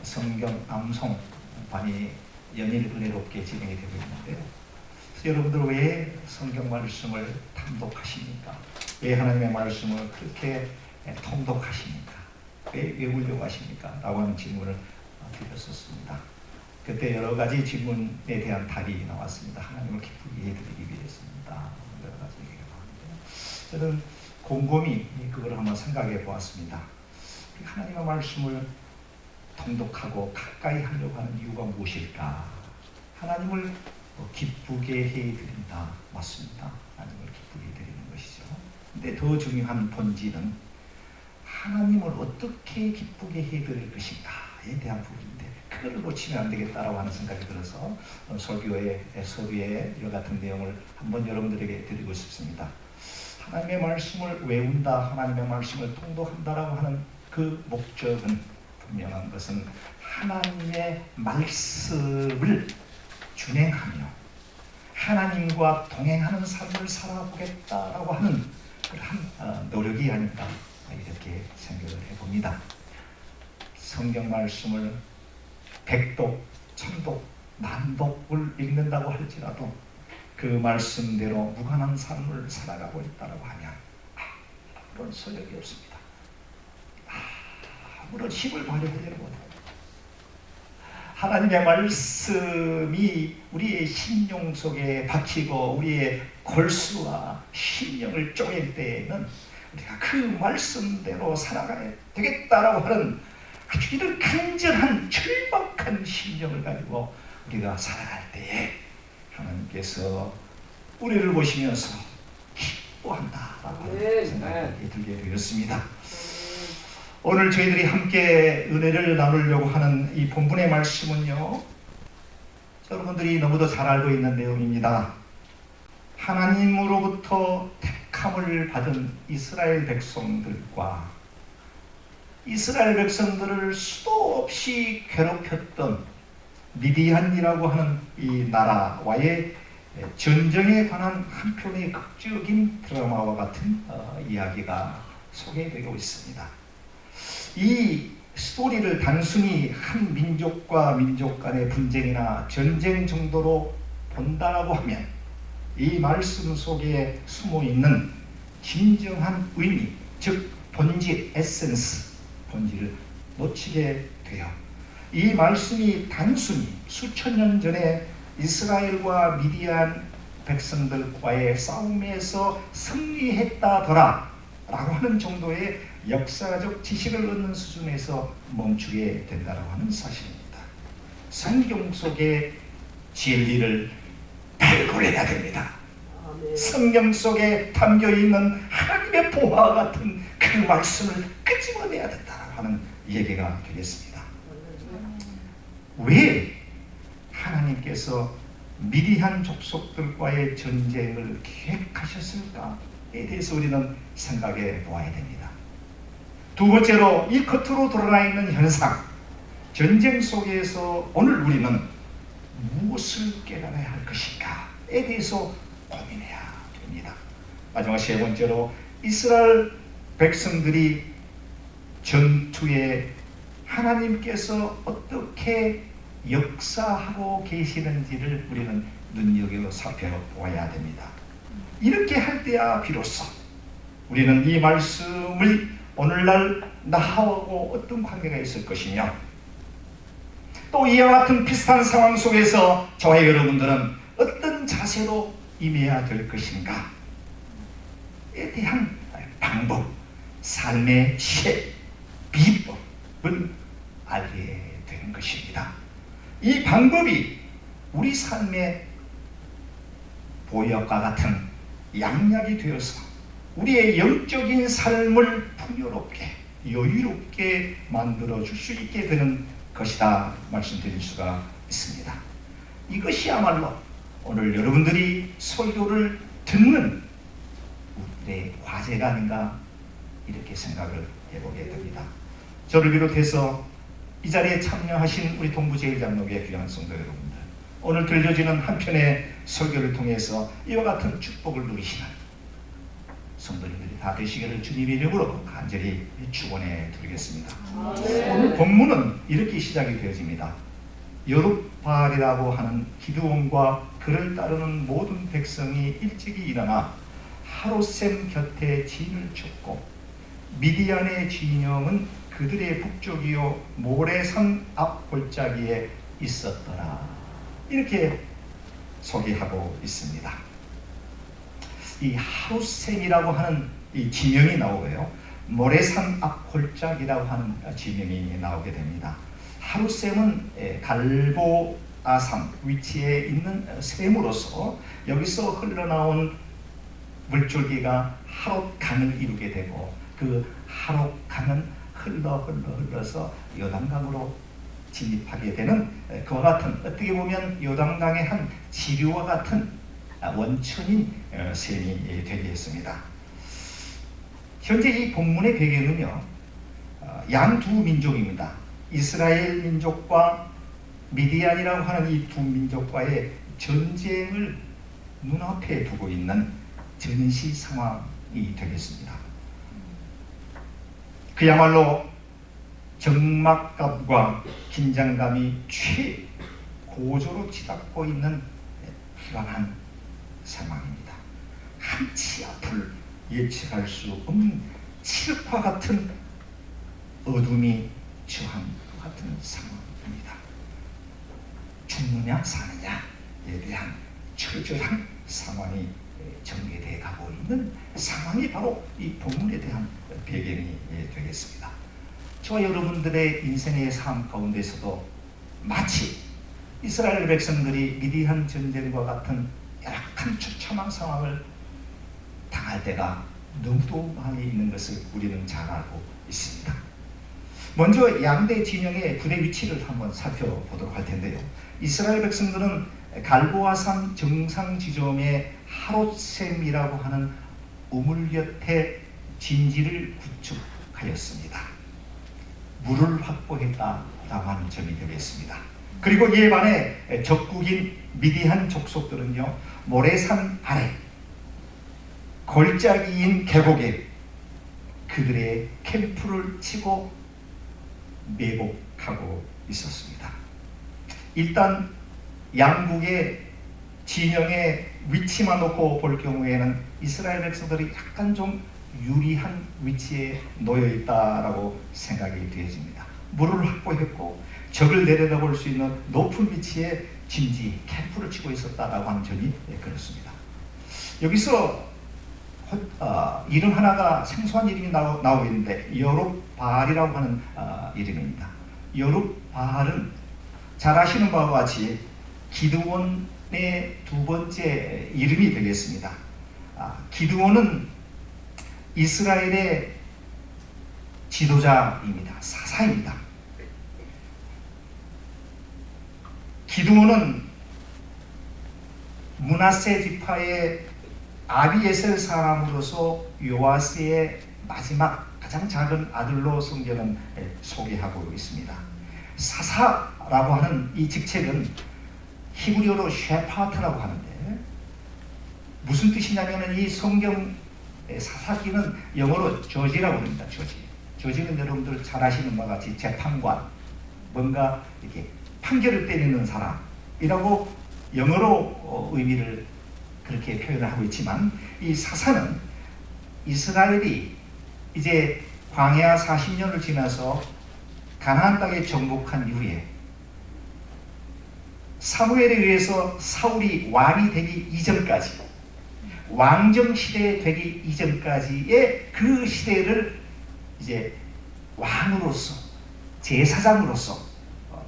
성경 암송반이 연일 은혜롭게 진행이 되고 있는데요. 여러분들 왜 성경 말씀을 탐독하십니까? 왜 하나님의 말씀을 그렇게 통독하십니까? 왜 외우려고 하십니까? 라고 하는 질문을 드렸었습니다. 그때 여러 가지 질문에 대한 답이 나왔습니다. 하나님을 기쁘게 해드리기 위해서입니다. 여러 가지 얘기가 나왔는데요. 저는 곰곰이 그걸 한번 생각해 보았습니다. 하나님의 말씀을 통독하고 가까이 하려고 하는 이유가 무엇일까? 하나님을 기쁘게 해드린다. 맞습니다. 하나님을 기쁘게 해드리는 것이죠. 근데 더 중요한 본질은 하나님을 어떻게 기쁘게 해드릴 것인가에 대한 부분인데 그걸 놓치면 안 되겠다라고 하는 생각이 들어서 설교의 서두에 이와 같은 내용을 한번 여러분들에게 드리고 싶습니다. 하나님의 말씀을 외운다, 하나님의 말씀을 통독한다라고 하는 그 목적은 분명한 것은 하나님의 말씀을 준행하며 하나님과 동행하는 삶을 살아보겠다라고 하는 그러한 노력이 아닐까 이렇게 생각을 해봅니다. 성경 말씀을 백독, 천독, 만독을 읽는다고 할지라도 그 말씀대로 무관한 삶을 살아가고 있다고 하면 아무런 소용이 없습니다. 아무런 힘을 발휘하지 못합니다. 하나님의 말씀이 우리의 심령 속에 박히고 우리의 골수와 심령을 쪼갤 때에는 우리가 그 말씀대로 살아가야 되겠다라고 하는 아주 이런 간절한 절박한 심령을 가지고 우리가 살아갈 때에 하나님께서 우리를 보시면서 기뻐한다라고 하는 생각이 들게 되었습니다. 오늘 저희들이 함께 은혜를 나누려고 하는 이 본문의 말씀은요, 여러분들이 너무도 잘 알고 있는 내용입니다. 하나님으로부터 택함을 받은 이스라엘 백성들과 이스라엘 백성들을 수도 없이 괴롭혔던 미디안이라고 하는 이 나라와의 전쟁에 관한 한 편의 극적인 드라마와 같은 이야기가 소개되고 있습니다. 이 스토리를 단순히 한 민족과 민족 간의 분쟁이나 전쟁 정도로 본다라고 하면 이 말씀 속에 숨어있는 진정한 의미, 즉 본질, 에센스, 본질을 놓치게 돼요. 이 말씀이 단순히 수천 년 전에 이스라엘과 미디안 백성들과의 싸움에서 승리했다더라 라고 하는 정도의 역사적 지식을 얻는 수준에서 멈추게 된다고 하는 사실입니다. 성경 속의 진리를 발굴해야 됩니다. 아멘. 성경 속에 담겨있는 하나님의 보화와 같은 그 말씀을 끄집어내야 된다고 하는 얘기가 되겠습니다. 왜 하나님께서 미디안 족속들과의 전쟁을 계획하셨을까에 대해서 우리는 생각해 보아야 됩니다. 두 번째로, 이 겉으로 드러나 있는 현상, 전쟁 속에서 오늘 우리는 무엇을 깨달아야 할 것인가에 대해서 고민해야 됩니다. 마지막 세 번째로, 이스라엘 백성들이 전투에 하나님께서 어떻게 역사하고 계시는지를 우리는 눈여겨 살펴보아야 됩니다. 이렇게 할 때야 비로소 우리는 이 말씀을 오늘날 나하고 어떤 관계가 있을 것이며, 또 이와 같은 비슷한 상황 속에서 저와 여러분들은 어떤 자세로 임해야 될 것인가에 대한 방법, 삶의 비법을 알게 되는 것입니다. 이 방법이 우리 삶의 보약과 같은 양약이 되어서 우리의 영적인 삶을 풍요롭게 여유롭게 만들어줄 수 있게 되는 것이다 말씀드릴 수가 있습니다. 이것이야말로 오늘 여러분들이 설교를 듣는 우리의 과제가 아닌가 이렇게 생각을 해보게 됩니다. 저를 비롯해서 이 자리에 참여하신 우리 동부제일장로교회 귀한 성도 여러분들, 오늘 들려지는 한편의 설교를 통해서 이와 같은 축복을 누리시는 성도님들이 다 되시기를 주님의 이름으로 간절히 축원해 드리겠습니다. 오늘 본문은 이렇게 시작이 되어집니다. 여룹바알이라고 하는 기드온과 그를 따르는 모든 백성이 일찍이 일어나 하롯셈 곁에 진을 쳤고 미디안의 진영은 그들의 북쪽이요 모레산 앞 골짜기에 있었더라. 이렇게 소개하고 있습니다. 이 하롯셈이라고 하는 이 지명이 나오고요, 모레산 앞 골짜기라고 하는 지명이 나오게 됩니다. 하롯셈은 갈보아산 위치에 있는 샘으로서 여기서 흘러나온 물줄기가 하롯강을 이루게 되고, 그 하롯강은 흘러서 요단강으로 진입하게 되는 그와 같은, 어떻게 보면 요단강의 한 지류와 같은 원천인 셈이 되겠습니다. 현재 이 본문의 배경은요, 양 두 민족입니다. 이스라엘 민족과 미디안이라고 하는 이 두 민족과의 전쟁을 눈앞에 두고 있는 전시 상황이 되겠습니다. 그야말로 적막감과 긴장감이 최고조로 치닫고 있는 불안한 상황입니다. 한치 앞을 예측할 수 없는 칠흑과 같은 어둠이 처한 것 같은 상황입니다. 죽느냐 사느냐에 대한 처절한 상황이 전개되어 가고 있는 상황이 바로 이 본문에 대한 배경이 되겠습니다. 저와 여러분들의 인생의 삶 가운데서도 마치 이스라엘 백성들이 미디안 전쟁과 같은 열악한 처참한 상황을 당할 때가 너무도 많이 있는 것을 우리는 잘 알고 있습니다. 먼저 양대 진영의 부대 위치를 한번 살펴보도록 할 텐데요. 이스라엘 백성들은 갈보아산 정상 지점의 하롯셈이라고 하는 우물 곁에 진지를 구축하였습니다. 물을 확보했다라고 하는 점이 되겠습니다. 그리고 이에 반해 적국인 미디안 족속들은요, 모래산 아래 골짜기인 계곡에 그들의 캠프를 치고 매복하고 있었습니다. 일단 양국의 진영의 위치만 놓고 볼 경우에는 이스라엘 백성들이 약간 좀 유리한 위치에 놓여 있다라고 생각이 되어집니다. 물을 확보했고 적을 내려다볼 수 있는 높은 위치에 진지 캠프를 치고 있었다라고 하는 점이 그렇습니다. 여기서 이름 하나가 생소한 이름이 나오고 있는데 여룹바알이라고 하는 이름입니다. 여룹바알은 잘 아시는 바와 같이 기드온의 두 번째 이름이 되겠습니다. 기드온은 이스라엘의 지도자입니다. 사사입니다. 기드온은 므낫세 지파의 아비에셀 사람으로서 요아스의 마지막 가장 작은 아들로 성경은 소개하고 있습니다. 사사라고 하는 이 직책은 히브리어로 셰파트라고 하는데 무슨 뜻이냐면 이 성경 사사기는 영어로 저지라고 합니다. 저지는 여러분들 잘 아시는 바와 같이 재판관, 뭔가 이렇게 판결을 때리는 사람이라고 영어로 의미를 그렇게 표현을 하고 있지만, 이 사사는 이스라엘이 이제 광야 40년을 지나서 가나안 땅에 정복한 이후에 사무엘에 의해서 사울이 왕이 되기 이전까지, 왕정 시대 되기 이전까지의 그 시대를 이제 왕으로서, 제사장으로서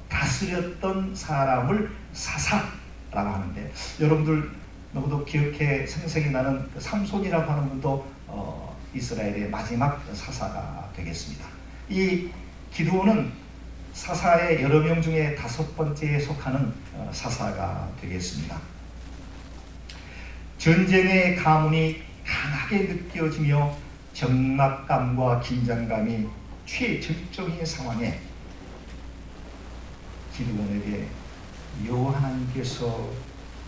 다스렸던 사람을 사사라고 하는데, 여러분들 너무도 기억해 생생히 나는 그 삼손이라고 하는 분도 이스라엘의 마지막 사사가 되겠습니다. 이 기드온은 사사의 여러 명 중에 5번째에 속하는 사사가 되겠습니다. 전쟁의 가문이 강하게 느껴지며 적막감과 긴장감이 최절정인 상황에 기드온에게 여호와 하나님께서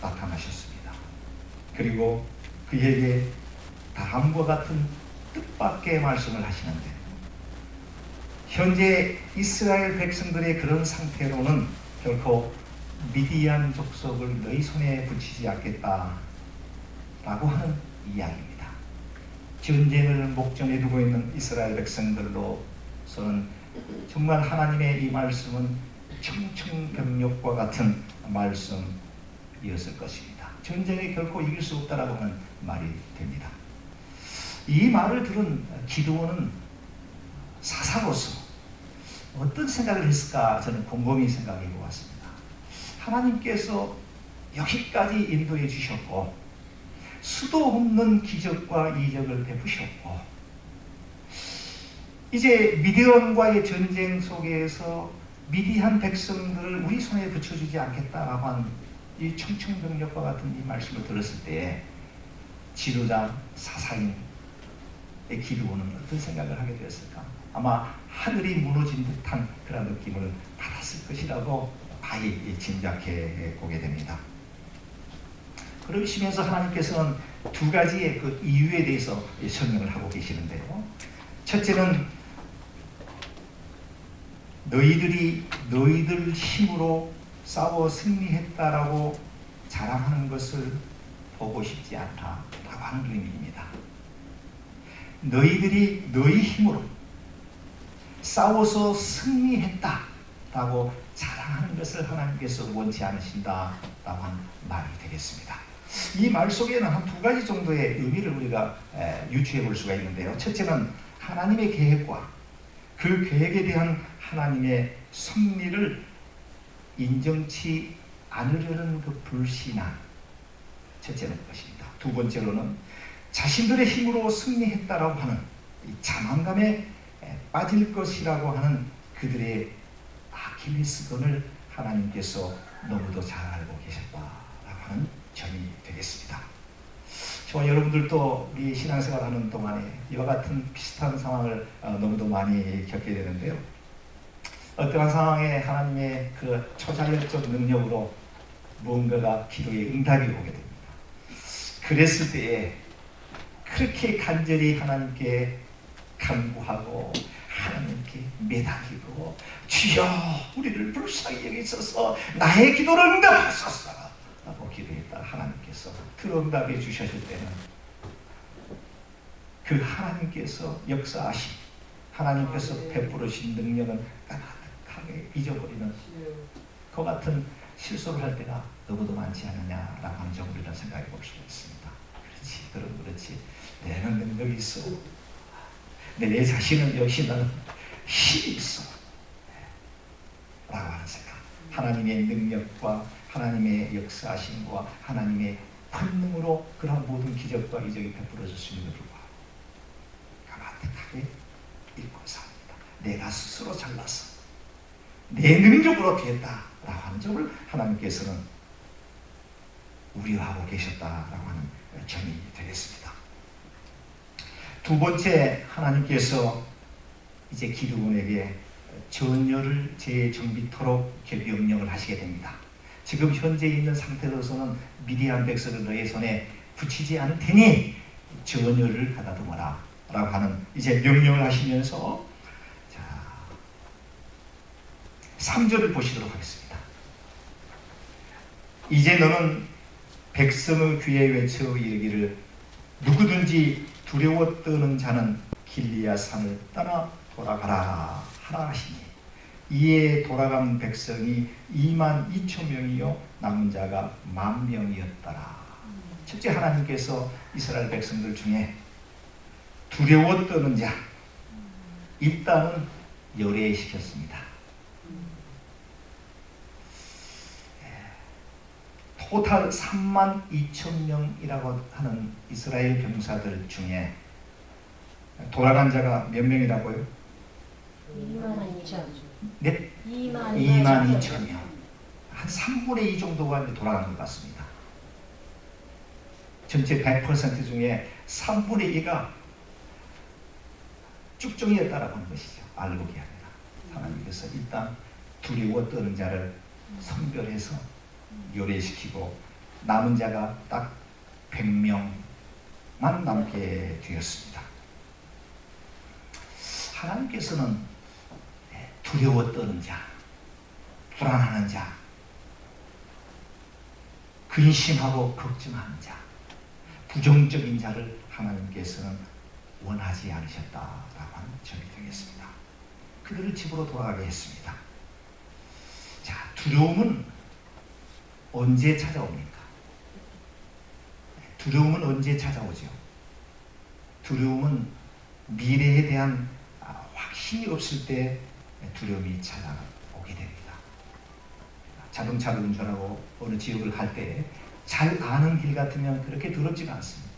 나타나셨습니다. 그리고 그에게 다음과 같은 뜻밖의 말씀을 하시는데, 현재 이스라엘 백성들의 그런 상태로는 결코 미디안 족속을 너희 손에 붙이지 않겠다 라고 하는 이야기입니다. 전쟁을 목전에 두고 있는 이스라엘 백성들로서는 정말 하나님의 이 말씀은 청청병력과 같은 말씀이었을 것입니다. 전쟁에 결코 이길 수 없다라고 하는 말이 됩니다. 이 말을 들은 기드온은 사사로서 어떤 생각을 했을까 저는 곰곰이 생각해 보았습니다. 하나님께서 여기까지 인도해 주셨고 수도 없는 기적과 이적을 베푸셨고 이제 미디안과의 전쟁 속에서 미디안 백성들을 우리 손에 붙여주지 않겠다라고 한 이 청청병력과 같은 이 말씀을 들었을 때 지도자 사사인 기드온은 어떤 생각을 하게 되었을까? 아마 하늘이 무너진 듯한 그런 느낌을 받았을 것이라고 아예 짐작해 보게 됩니다. 그러시면서 하나님께서는 두 가지의 그 이유에 대해서 설명을 하고 계시는데요. 첫째는 너희들이 너희들 힘으로 싸워 승리했다라고 자랑하는 것을 보고 싶지 않다라고 하는 의미입니다. 너희들이 너희 힘으로 싸워서 승리했다라고 자랑하는 것을 하나님께서 원치 않으신다라고 하는 말이 되겠습니다. 이 말 속에는 한 두 가지 정도의 의미를 우리가 유추해 볼 수가 있는데요. 첫째는 하나님의 계획과 그 계획에 대한 하나님의 섭리를 인정치 않으려는 그 불신앙, 첫째는 것입니다. 두 번째로는 자신들의 힘으로 승리했다라고 하는 이 자만감에 빠질 것이라고 하는 그들의 아킬레스건을 하나님께서 너무도 잘 알고 계셨다라고 하는 점이 되겠습니다. 저와 여러분들도 우리 신앙생활 하는 동안에 이와 같은 비슷한 상황을 너무도 많이 겪게 되는데요. 어떠한 상황에 하나님의 그 초자연적 능력으로 무언가가 기도의 응답이 오게 됩니다. 그랬을 때에 그렇게 간절히 하나님께 간구하고 하나님께 매달리고 주여 우리를 불쌍히 여기소서 나의 기도를 응답하소서 라고 기도했다. 하나님께서 그 응답해 주셨을 때는 그 하나님께서 역사하신 하나님께서 베풀으신 능력은 까마득하게 잊어버리는 그 같은 실수를 할 때가 너무도 많지 않느냐라고 하는 점을 일단 생각해 볼 수가 있습니다. 그렇지, 그럼 그렇지. 내는 능력이 있어. 내 자신은 역시 나는 힘이 있어. 라고 하는 생각. 하나님의 능력과 하나님의 역사하심과 하나님의 권능으로 그러한 모든 기적과 이적이 베풀어졌음에도 불구하고 가만히 읽고 삽니다. 내가 스스로 잘났어. 내 능력으로 되었다. 라고 하는 점을 하나님께서는 우려하고 계셨다라고 하는 점이 되겠습니다. 두 번째, 하나님께서 이제 기드온에게 전열을 재정비토록 명령을 하시게 됩니다. 지금 현재 있는 상태로서는 미디안 백성을 너의 손에 붙이지 않을 테니 전열을 가다듬어라 라고 하는 이제 명령을 하시면서, 자, 3절을 보시도록 하겠습니다. 이제 너는 백성의 귀에 외쳐 이르기를 누구든지 두려워 떠는 자는 길리앗 산을 떠나 돌아가라 하라 하시니 이에 돌아간 백성이 22,000명이요 남은 자가 10,000명이었더라. 첫째, 하나님께서 이스라엘 백성들 중에 두려워 떠는 자 일단은 열애시켰습니다. 토탈 32,000명이라고 하는 이스라엘 병사들 중에 돌아간 자가 몇 명이라고요? 22,000. 네? 22,000명. 한 3분의 2 정도가 이제 돌아간 것 같습니다. 전체 100% 중에 3분의 2가 쭉정이었다라고 하는 것이죠. 알곡이 아니라. 하나님께서 일단 두려워 떠는 자를 선별해서 요래시키고 남은 자가 딱 100명만 남게 되었습니다. 하나님께서는 두려워 떠는 자, 불안하는 자, 근심하고 걱정하는 자, 부정적인 자를 하나님께서는 원하지 않으셨다라고 하는 점이 되겠습니다. 그들을 집으로 돌아가게 했습니다. 자, 두려움은 언제 찾아옵니까? 두려움은 언제 찾아오죠? 두려움은 미래에 대한 확신이 없을 때 두려움이 찾아오게 됩니다. 자동차를 운전하고 어느 지역을 갈 때 잘 아는 길 같으면 그렇게 두렵지가 않습니다.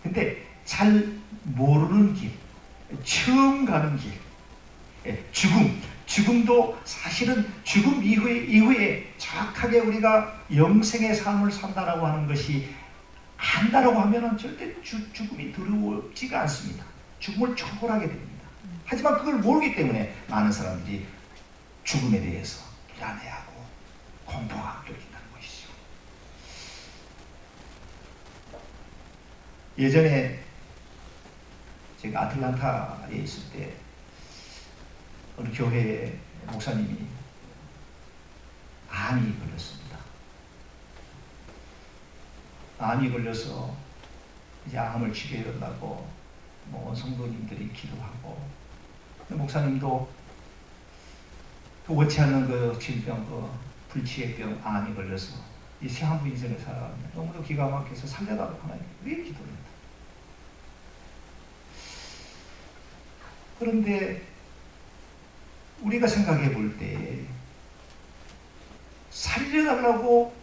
근데 잘 모르는 길, 처음 가는 길, 죽음도 사실은 죽음 이후에 정확하게 우리가 영생의 삶을 산다라고 하는 것이 한다라고 하면은 절대 죽음이 두렵지가 않습니다. 죽음을 초월하게 됩니다. 하지만 그걸 모르기 때문에 많은 사람들이 죽음에 대해서 불안해하고 공포가 느낀다는 것이죠. 예전에 제가 아틀란타에 있을 때 어느 교회의 목사님이 암이 걸렸습니다. 암이 걸려서 이제 암을 치료해달라고 온 성도님들이 기도하고, 목사님도 그 원치 않는 그 질병, 그 불치의 병, 암이 걸려서 이 시한부 인생을 살아가면 너무도 기가 막혀서 살려달라고 하나님 왜 기도를 했다. 그런데 우리가 생각해 볼 때 살려달라고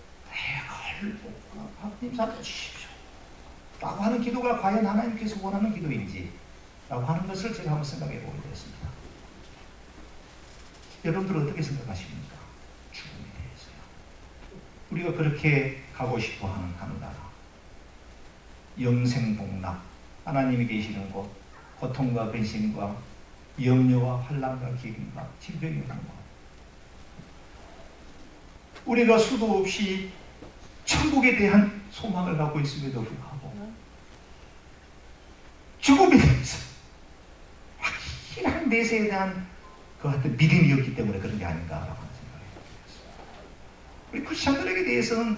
하나님 살려주십시오 라고 하는 기도가 과연 하나님께서 원하는 기도인지 라고 하는 것을 제가 한번 생각해 보게 되었습니다. 여러분들 어떻게 생각하십니까? 죽음에 대해서요. 우리가 그렇게 가고 싶어하는 하늘나라, 영생복락, 하나님이 계시는 곳, 고통과 근심과 염려와 환난과 기근과 질병이 오는 것, 우리가 수도 없이 천국에 대한 소망을 갖고 있음에도 불구하고 죽음에 대해서 확실한 내세에 대한 그 같은 믿음이 없기 때문에 그런 게 아닌가라고 하는 생각이 들었습니다. 우리 크리스천들에게 대해서는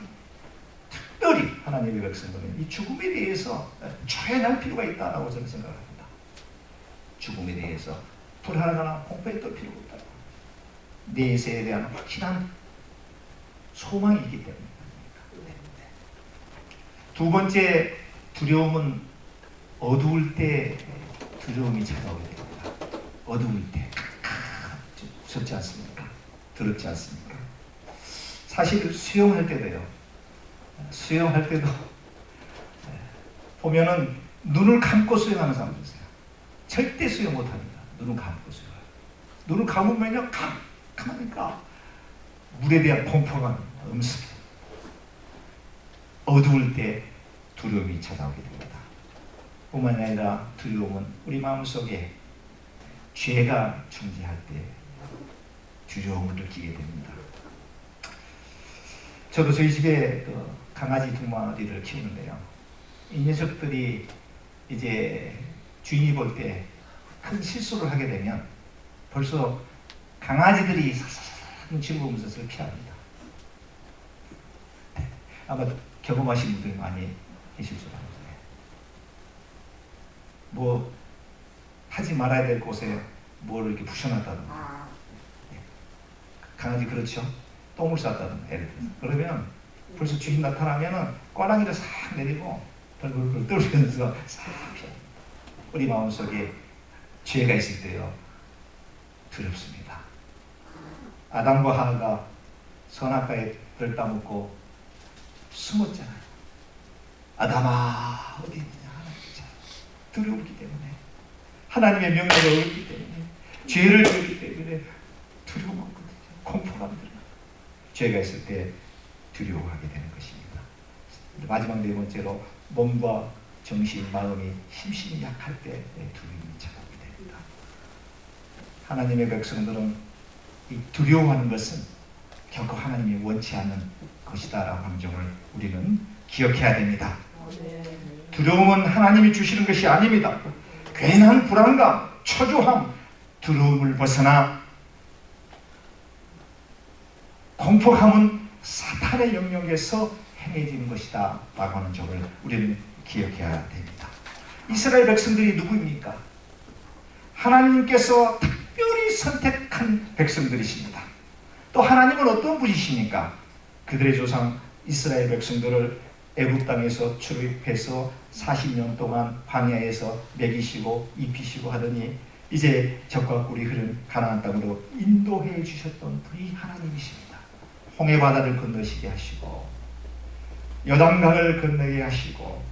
특별히 하나님의 백성들은 이 죽음에 대해서 조연할 필요가 있다라고 저는 생각합니다. 죽음에 대해서 불안하거나 공포에 떨 필요가 없다. 내세에 대한 확실한 소망이 있기 때문입니다. 두 번째, 두려움은 어두울 때 두려움이 찾아오게 됩니다. 어두울 때 무섭지 않습니까? 두렵지 않습니까? 사실 수영할 때도요. 수영할 때도 보면은 눈을 감고 수영하는 사람들 있어요. 절대 수영 못합니다. 눈을 감고 수영. 눈을 감으면요 캄캄하니까 물에 대한 공포가 엄습니다. 어두울 때 두려움이 찾아오게 됩니다. 뿐만 아니라 두려움은 우리 마음속에 죄가 존재할 때 두려움을 느끼게 됩니다. 저도 저희 집에 강아지 두 마리를 키우는데요. 이 녀석들이 이제 주인이 볼 때 큰 실수를 하게 되면 벌써 강아지들이 사사사 눈치 보면서 서로 피합니다. 아마 경험하신 분들이 많이 계실 줄 알아요. 뭐 하지 말아야 될 곳에 뭘 이렇게 붙여놨다든가, 강아지 그렇죠? 똥을 쌌다든가 예를 들어서 그러면 벌써 주인 나타나면은 꽈랑이를 싹 내리고 벌벌 떨면서 싹 피합니다. 우리 마음속에 죄가 있을 때요 두렵습니다. 아담과 하와가 선악과에 덜 따먹고 숨었잖아요. 아담아 어디 있느냐 하나님 두려웠기 때문에, 하나님의 명령을 어겼기 때문에, 죄를 지었기 때문에 두려워하거든요. 공포감 들어요. 죄가 있을 때 두려워하게 되는 것입니다. 마지막 네 번째로 몸과 정신, 마음이 심신이 약할 때 두려움이 찾아오게 됩니다. 하나님의 백성들은 이 두려워하는 것은 결코 하나님이 원치 않는 것이다라고 하는 점을 우리는 기억해야 됩니다. 두려움은 하나님이 주시는 것이 아닙니다. 괜한 불안감, 초조함, 두려움을 벗어나 공포함은 사탄의 영역에서 행해지는 것이다 라고 하는 점을 우리는 기억해야 됩니다. 이스라엘 백성들이 누구입니까? 하나님께서 특별히 선택한 백성들이십니다. 또 하나님은 어떤 분이십니까? 그들의 조상 이스라엘 백성들을 애굽 땅에서 출입해서 40년 동안 광야에서 먹이시고 입히시고 하더니 이제 적과 꿀이 흐른 가나안 땅으로 인도해 주셨던 분이 하나님이십니다. 홍해 바다를 건너시게 하시고 요단강을 건너게 하시고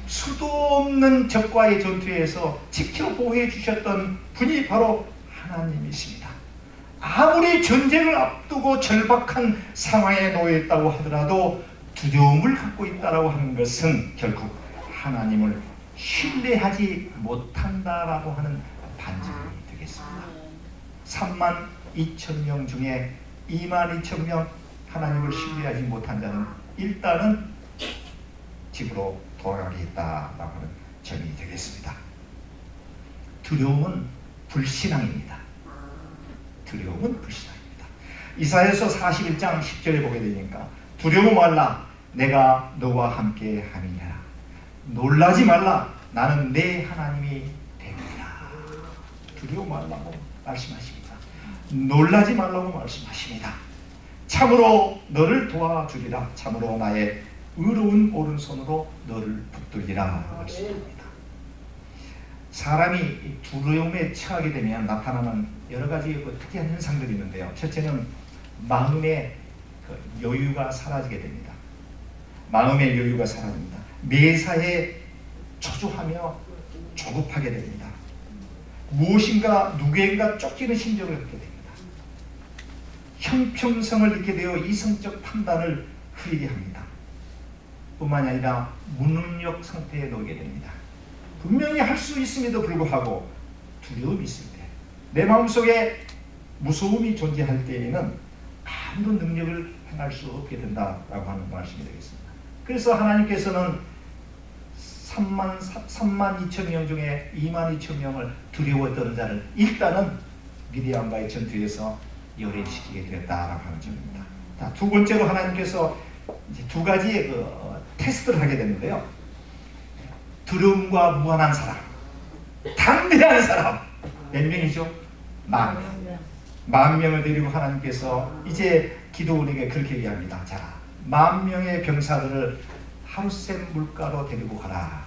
수도 없는 적과의 전투에서 지켜 보호해 주셨던 분이 바로 하나님이십니다. 아무리 전쟁을 앞두고 절박한 상황에 놓여 있다고 하더라도 두려움을 갖고 있다라고 하는 것은 결국 하나님을 신뢰하지 못한다라고 하는 반증이 되겠습니다. 3만 2천 명 중에 2만 2천 명 하나님을 신뢰하지 못한 자는 일단은 집으로 돌아가겠다라고 하는 점이 되겠습니다. 두려움은 불신앙입니다. 두려움은 불신앙입니다. 이사야서 41장 10절에 보게 되니까 두려워 말라 내가 너와 함께 함이니라. 놀라지 말라 나는 내 하나님이 되리라. 두려워 말라고 말씀하십니다. 놀라지 말라고 말씀하십니다. 참으로 너를 도와주리라. 참으로 나의 의로운 오른손으로 너를 붙들리라 말씀합니다. 사람이 두려움에 처하게 되면 나타나는 여러 가지 특이한 현상들이 있는데요. 첫째는 마음의 여유가 사라지게 됩니다. 마음의 여유가 사라집니다. 매사에 초조하며 조급하게 됩니다. 무엇인가 누구인가 쫓기는 심정을 갖게 됩니다. 형평성을 잃게 되어 이성적 판단을 흐리게 합니다. 뿐만이 아니라 무능력 상태에 놓이게 됩니다. 분명히 할 수 있음에도 불구하고 두려움이 있을 때, 내 마음속에 무서움이 존재할 때에는 아무런 능력을 행할 수 없게 된다라고 하는 말씀이 되겠습니다. 그래서 하나님께서는 3만 2천 명 중에 2만 2천 명을 두려워했던 자를 일단은 미디안과의 전투에서 열애시키게 되었다라고 하는 점입니다. 자, 두 번째로 하나님께서 이제 두 가지의 테스트를 하게 되는데요. 두려움과 무한한 사람, 담대한 사람, 몇 명이죠? 10,000명을 데리고 하나님께서 이제 기드온에게 그렇게 얘기합니다. 자, 10,000명의 병사들을 하루샘 물가로 데리고 가라.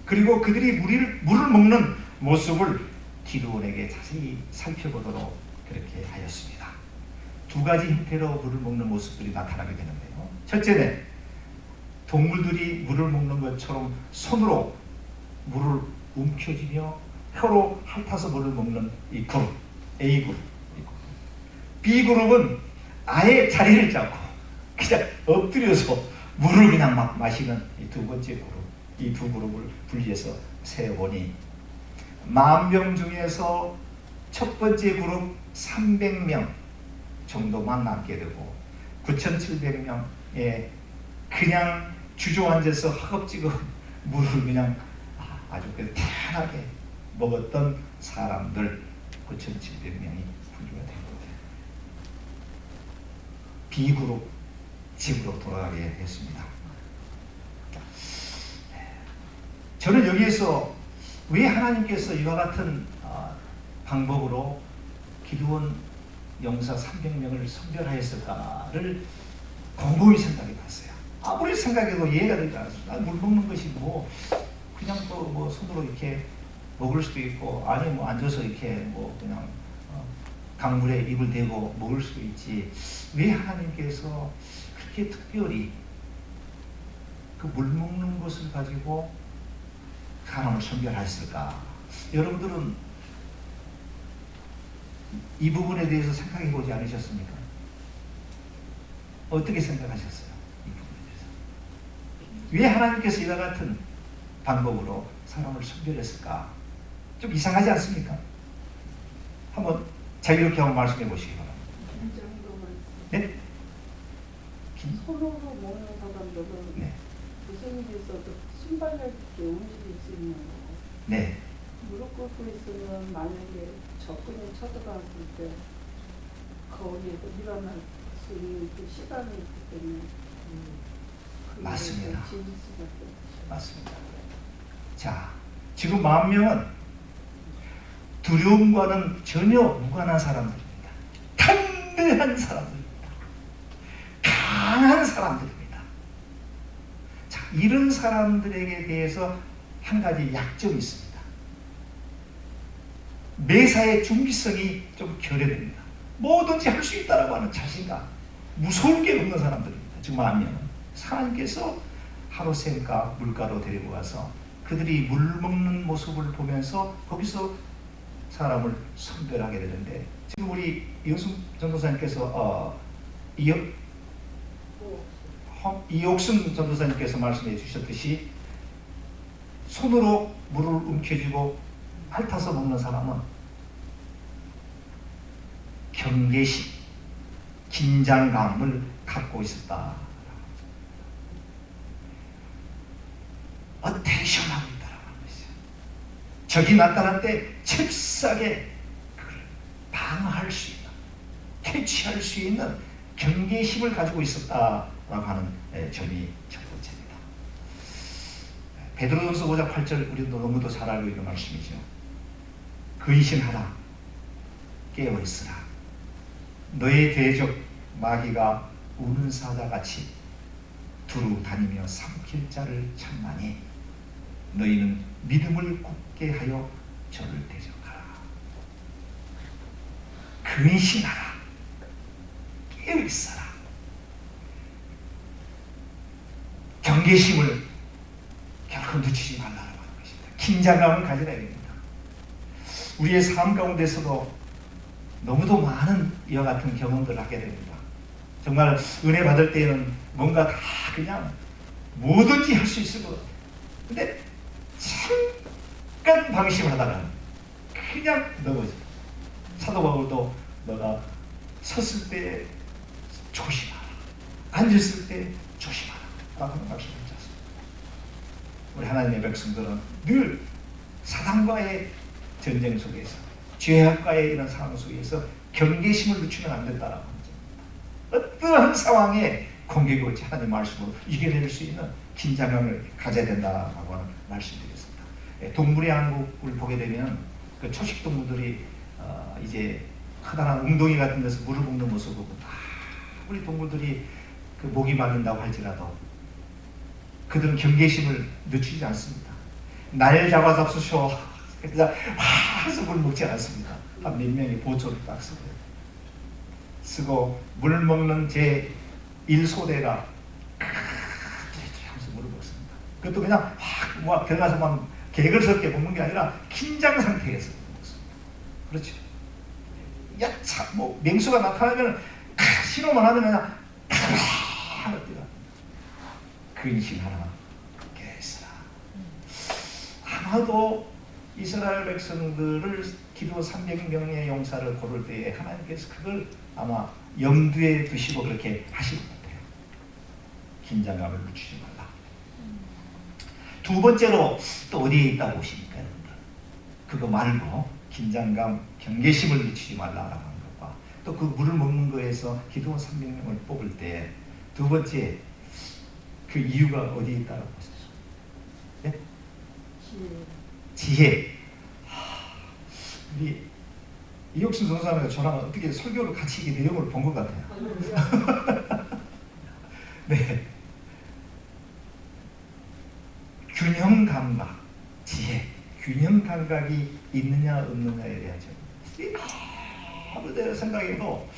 그리고 그들이 물을 먹는 모습을 기드온에게 자세히 살펴보도록 그렇게 하였습니다. 두 가지 형태로 물을 먹는 모습들이 나타나게 되는데요. 첫째는 동물들이 물을 먹는 것처럼 손으로 물을 움켜쥐며 혀로 핥아서 물을 먹는 이 그룹, A그룹. B그룹은 아예 자리를 잡고 그냥 엎드려서 물을 그냥 막 마시는 이 두 번째 그룹. 이 두 그룹을 분리해서 세어보니 10,000명 중에서 첫 번째 그룹 300명 정도만 남게 되고 9,700명의 그냥 주저앉아서 허겁지겁 물을 그냥 아주 편하게 먹었던 사람들 9,700명이 분류가 된 거예요. B그룹 집으로 돌아가게 했습니다. 저는 여기에서 왜 하나님께서 이와 같은 방법으로 기드온 용사 300명을 선별하였을까를 곰곰이 생각해 봤어요. 아무리 생각해도 이해가 되지 않습니다. 물 먹는 것이 뭐 그냥 또 뭐 손으로 이렇게 먹을 수도 있고 아니 뭐 앉아서 이렇게 뭐 그냥 강물에 입을 대고 먹을 수도 있지. 왜 하나님께서 그렇게 특별히 그 물 먹는 것을 가지고 사람을 선별하였을까? 여러분들은 이 부분에 대해서 생각해 보지 않으셨습니까? 어떻게 생각하셨어요? 이 부분에 대해서. 왜 하나님께서 이와 같은 방법으로 사람을 선별했을까? 좀 이상하지 않습니까? 한번 자유롭게 한번 말씀해 보시기 바랍니다. 이 정도만 네? 손으로 먹는 사람들은 네. 무슨 일이 있어도 신발을 이렇게 움직일 수 있는 거고 네. 무릎 꿇고 있으면 만약에 적군이 쳐들어왔을 때 거기에서 일어날 수 있는 그 시간이 있기 때문에 맞습니다. 지질 수밖에 없죠. 맞습니다. 자, 지금 10,000명은 두려움과는 전혀 무관한 사람들입니다. 담대한 사람들입니다. 강한 사람들입니다. 자, 이런 사람들에게 대해서 한 가지 약점이 있습니다. 매사의 준비성이 좀 결여됩니다. 뭐든지 할 수 있다라고 하는 자신감, 무서운 게 없는 사람들입니다. 지금 10,000명은 하나님께서 하루 샘가 물가로 데리고 가서 그들이 물 먹는 모습을 보면서 거기서 사람을 선별하게 되는데, 지금 우리 이영순 전도사님께서 이옥순 전도사님께서 말씀해 주셨듯이 손으로 물을 움켜쥐고 핥아서 먹는 사람은 경계심, 긴장감을 갖고 있었다. 어텐션하고 있다라고 하는 것이죠. 적이 나타날 때 잽싸게 그걸 방어할 수 있는, 캐치할 수 있는 경계심을 가지고 있었다라고 하는 점이 첫 번째입니다. 베드로전서 5장 8절 우리도 너무도 잘 알고 있는 말씀이죠. 근신하라, 깨어있으라. 너의 대적 마귀가 우는 사자같이 두루 다니며 삼킬 자를 찾나니 너희는 믿음을 굳게 하여 저를 대적하라. 근신하라, 깨어있어라. 경계심을 결코 늦추지 말라고 하는 것입니다. 긴장감을 가져야 됩니다. 우리의 삶 가운데서도 너무도 많은 이와 같은 경험들을 하게 됩니다. 정말 은혜 받을 때에는 뭔가 다 그냥 뭐든지 할 수 있을 것 같아요. 근데 잠깐 방심하다가 그냥 넘어져. 사도 바울도 너가 섰을 때 조심하라, 앉았을 때 조심하라 라고 하는 말씀을 했습니다. 우리 하나님의 백성들은 늘 사단과의 전쟁 속에서, 죄악과의 이런 상황 속에서 경계심을 늦추면 안 된다라고 합니다. 어떠한 상황에 공격이 올지 하나님의 말씀으로 이겨낼 수 있는 긴장감을 가져야 된다라고 하는 말씀드리겠습니다. 동물의 왕국을 보게 되면 그 초식 동물들이 이제 커다란 웅덩이 같은 데서 물을 먹는 모습을 보고 우리 동물들이 그 목이 말린다고 할지라도 그들은 경계심을 늦추지 않습니다. 날 잡아 잡수셔. 그래서 물 먹지 않습니다. 한 몇 명이 보초를 딱 쓰고 물 먹는 제 1소대가 하면서 물을 먹습니다. 그것도 그냥 막 들어가서만 개걸스럽게 먹는 게 아니라 긴장 상태에서 먹습니다. 그렇죠. 야차 뭐 맹수가 나타나면 신호만 하면 그냥 하는 뛰다. 근신하라 개스라. 아마도 이스라엘 백성들을 기도 300명의 용사를 고를 때에 하나님께서 그걸 아마 염두에 두시고 그렇게 하신 것 같아요. 긴장감을 늦추지 말라. 두 번째로 또 어디에 있다고 보십니까, 여러분들? 그거 말고 긴장감, 경계심을 늦추지 말라라고 하는 것과 또 그 물을 먹는 거에서 기도원 300명을 뽑을 때 두 번째 그 이유가 어디에 있다고 보세요? 네? 지혜. 우리 이혁순 전사님과 저랑 어떻게 설교를 같이 이 내용을 본 것 같아요. 네. 균형 감각, 지혜, 균형 감각이 있느냐 없느냐에 대한 점입니다. 아무데나 생각해도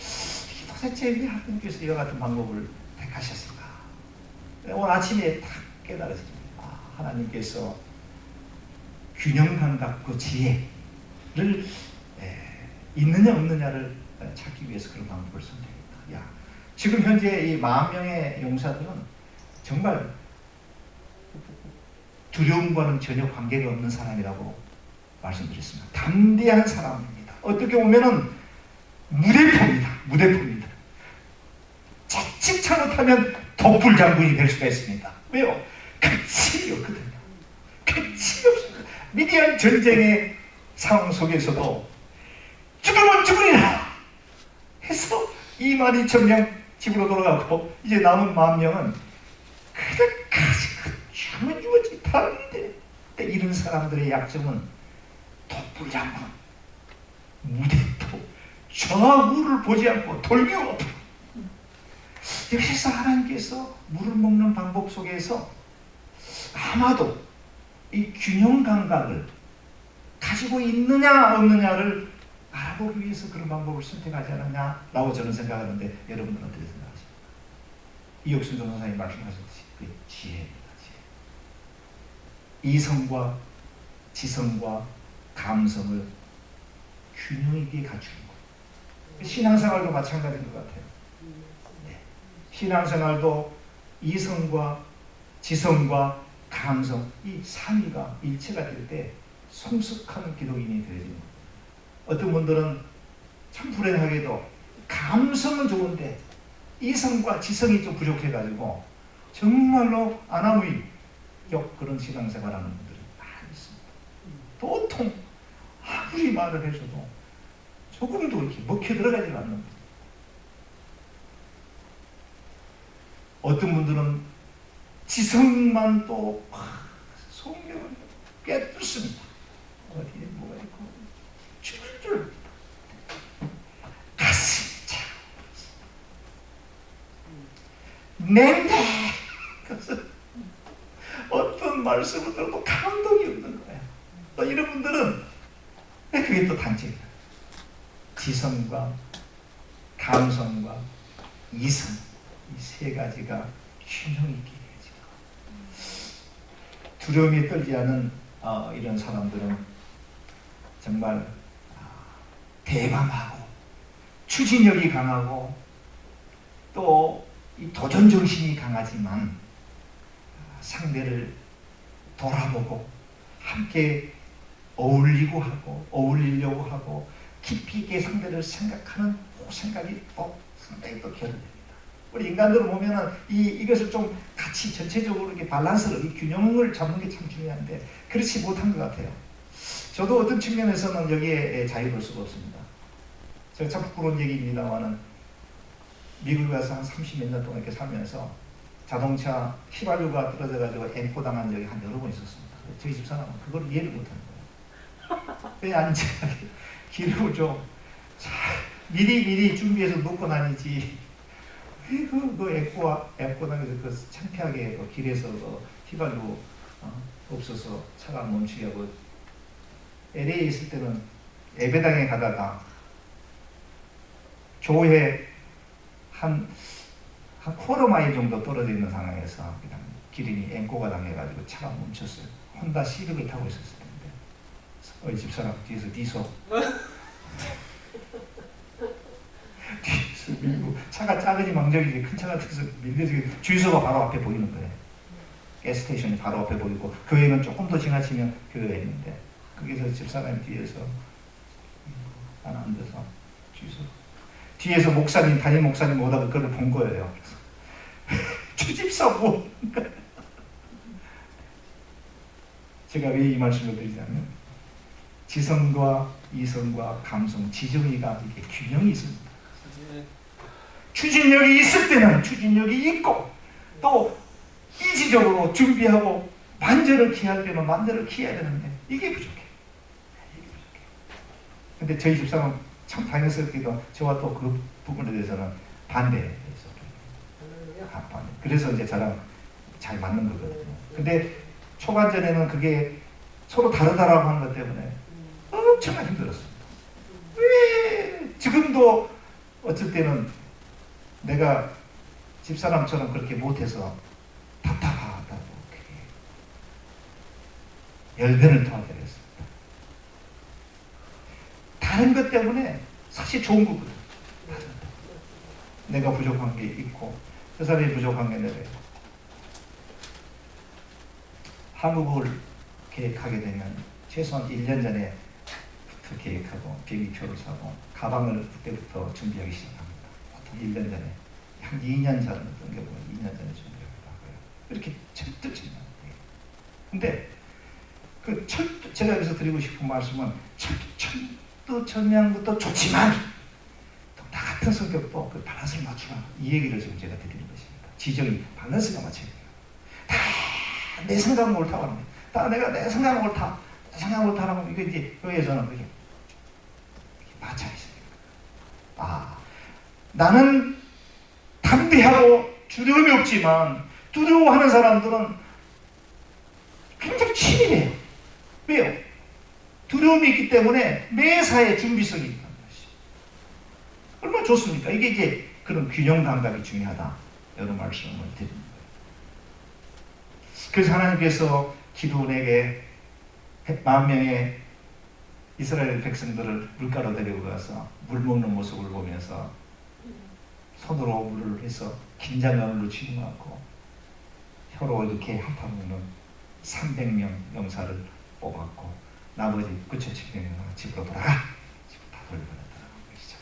도대체 왜 하나님께서 이와 같은 방법을 택하셨을까? 오늘 아침에 딱 깨달았습니다. 하나님께서 균형 감각, 그 지혜를 있느냐 없느냐를 찾기 위해서 그런 방법을 선택했다. 야, 지금 현재 이 10,000명의 용사들은 정말 두려움과는 전혀 관계가 없는 사람이라고 말씀드렸습니다. 담대한 사람입니다. 어떻게 보면은 무대포입니다. 자칫 잘못하면 독불 장군이 될 수가 있습니다. 왜요? 끝이 없거든요. 끝이 없습니다. 미디안 전쟁의 상황 속에서도 죽으면 죽으리라 해서 22,000명 집으로 돌아가고 이제 남은 10,000명은 그냥 죽으면 죽었지 다른데 이런 사람들의 약점은 독불장군, 무대포, 좌우를 보지 않고 돌기가 없어. 여기서 하나님께서 물을 먹는 방법 속에서 아마도 이 균형 감각을 가지고 있느냐 없느냐를 알아보기 위해서 그런 방법을 선택하지 않았냐라고 저는 생각하는데 여러분들은 어떻게 생각하십니까? 이혁순 전도사님 말씀하셨듯이 그 지혜입니다. 지혜. 이성과 지성과 감성을 균형 있게 갖추는 것. 신앙생활도 마찬가지인 것 같아요. 네. 신앙생활도 이성과 지성과 감성 이 3위가 일체가 될 때 성숙한 기독인이 되어지는 겁니다. 어떤 분들은 참 불행하게도 감성은 좋은데 이성과 지성이 좀 부족해가지고 정말로 아나무인격 그런 신앙생활하는 분들이 많이 있습니다. 보통 아무리 말을 해줘도 조금도 이렇게 먹혀 들어가지 않는 분들. 어떤 분들은 지성만 또 성경을 깨뚫습니다. 어디에 뭐가 있고 줄줄 가슴이 차 냉대 어떤 말씀을 들어도 감동이 없는 거예요. 또 이런 분들은 그게 또 단점이에요. 지성과 감성과 이성 이 세 가지가 균형 있게 해야죠. 두려움에 떨지 않은 이런 사람들은 정말 대담하고 추진력이 강하고 또 이 도전 정신이 강하지만 상대를 돌아보고 함께 어울리려고 하고 깊이 있게 상대를 생각하는 그 생각이 또 상당히 또 결여됩니다. 우리 인간들을 보면은 이것을 좀 같이 전체적으로 이렇게 밸런스를 이 균형을 잡는 게 참 중요한데 그렇지 못한 것 같아요. 저도 어떤 측면에서는 여기에 자유로울 수가 없습니다. 제가 참 부끄러운 얘기입니다만은 미국에 가서 한 30몇 년 동안 이렇게 살면서 자동차 휘발유가 떨어져가지고 엠포 당한 적이 한 여러 번 있었습니다. 저희 집사람은 그걸 이해를 못하는 거예요. 왜 안전하게 기름을 좀 미리 준비해서 놓고 다니지. 왜 그 엠포 당해서 그 창피하게 그 길에서 그 휘발유 없어서 차가 멈추게 하고 LA에 있을 때는 예배당에 가다가 교회 한 쿼터 마일 정도 떨어져 있는 상황에서 그냥 기름이 앵꼬가 당해가지고 차가 멈췄어요. 혼다 시빅을 타고 있었을 텐데 어이 집사람 뒤에서 뒤서 뒤에서 밀고 차가 작은지 망정이지 큰 차 같아서 밀려서 주유소가 바로 앞에 보이는 거예요. 가스스테이션이 바로 앞에 보이고 교회는 조금 더 지나치면 교회가 있는데 거기서 집사람이 뒤에서 안 앉아서 주유소 뒤에서 목사님 담임 목사님 오다가 그걸 본 거예요. 주집사 뭐 제가 왜 이 말씀을 드리냐면 지성과 이성과 감성, 지정의가 이게 균형이 있습니다. 추진력이 있을 때는 추진력이 있고 또 이지적으로 준비하고 만전을 기할 때는 만전을 기해야 되는데 이게 부족해. 근데 저희 집사람은 참 당연스럽게도 저와 또 그 부분에 대해서는 반대해서 반대. 그래서 이제 저랑 잘 맞는 거거든요. 근데 초반전에는 그게 서로 다르다라고 하는 것 때문에 엄청나게 힘들었습니다. 왜 지금도 어쩔 때는 내가 집사람처럼 그렇게 못해서 답답하다고 열변을 토하게 됐습니다. 다른 것 때문에 사실 좋은 거거든요. 내가 부족한 게 있고 그 사람이 부족한 게 내가 있고 한국을 계획하게 되면 최소한 1년 전에부터 계획하고 비행기표를 사고 가방을 그때부터 준비하기 시작합니다. 보통 1년 전에 한 2년 전 넘겨보면 2년 전에 준비하기도 하고요. 이렇게 철두철미하게. 근데 그 제가 여기서 드리고 싶은 말씀은 철두철미한 것도 좋지만 또 나 같은 성격도 그 밸런스를 맞추라 이 얘기를 지금 제가 드리는 것입니다. 지정이 밸런스가 맞춰야 돼요. 다 내 생각은 옳다고 합니다. 다 내가 내 생각은 옳다. 내 생각은 옳다라고 이게 이제 교회에서는 그게 맞춰야 있습니다. 나는 담대하고 두려움이 없지만 두려워하는 사람들은 굉장히 치밀해요. 왜요? 두려움이 있기 때문에 매사에 준비성이 있다는 것이 얼마나 좋습니까? 이게 이제 그런 균형 감각이 중요하다. 이런 말씀을 드립니다. 그래서 하나님께서 기드온에게 10,000명의 이스라엘 백성들을 물가로 데리고 가서 물 먹는 모습을 보면서 손으로 물을 해서 긴장감으로 쥐어맞고 혀로 이렇게 핥아먹는 300명 용사를 뽑았고 나머지 9,700명은 집으로 돌아가! 집으로 다 돌려보냈다는 것이죠.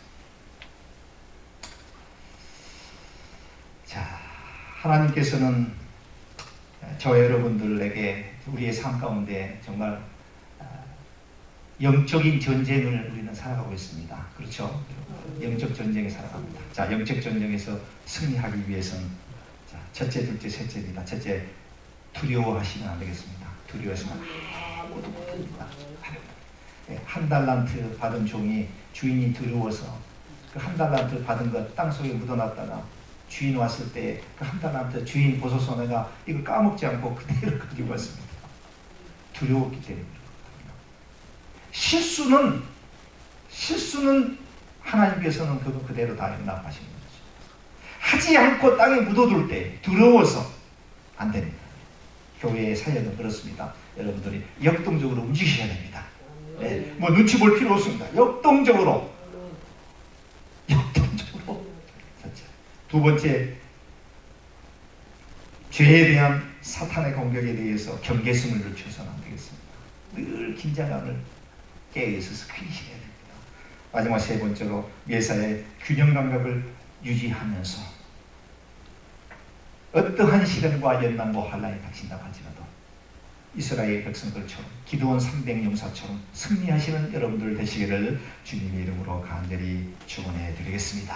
자, 하나님께서는 저 여러분들에게 우리의 삶 가운데 정말 영적인 전쟁을 우리는 살아가고 있습니다. 그렇죠? 영적 전쟁에 살아갑니다. 자, 영적 전쟁에서 승리하기 위해서는 자, 첫째, 둘째, 셋째입니다. 첫째, 두려워하시면 안 되겠습니다. 두려워하시면 아무도 못합니다. 한 달란트 받은 종이 주인이 두려워서 그 한 달란트 받은 것 땅속에 묻어놨다가 주인 왔을 때 그 한 달란트 주인 보소서 내가 이걸 까먹지 않고 그대로 가지고 왔습니다. 두려웠기 때문에. 실수는 하나님께서는 그거 그대로 다 용납하시는 거죠. 하지 않고 땅에 묻어둘 때 두려워서 안 됩니다. 교회의 사역은 그렇습니다. 여러분들이 역동적으로 움직이셔야 됩니다. 네, 뭐 눈치 볼 필요 없습니다. 역동적으로. 두 번째, 죄에 대한 사탄의 공격에 대해서 경계심을 늦춰서는 안 되겠습니다. 늘 긴장감을 깨어있어서 근심해야 됩니다. 마지막 세 번째로 매사에 균형 감각을 유지하면서 어떠한 시련과 연난과 환난이 닥친다고 할지라도 이스라엘 백성들처럼 기드온 300용사처럼 승리하시는 여러분들 되시기를 주님의 이름으로 간절히 축원해 드리겠습니다.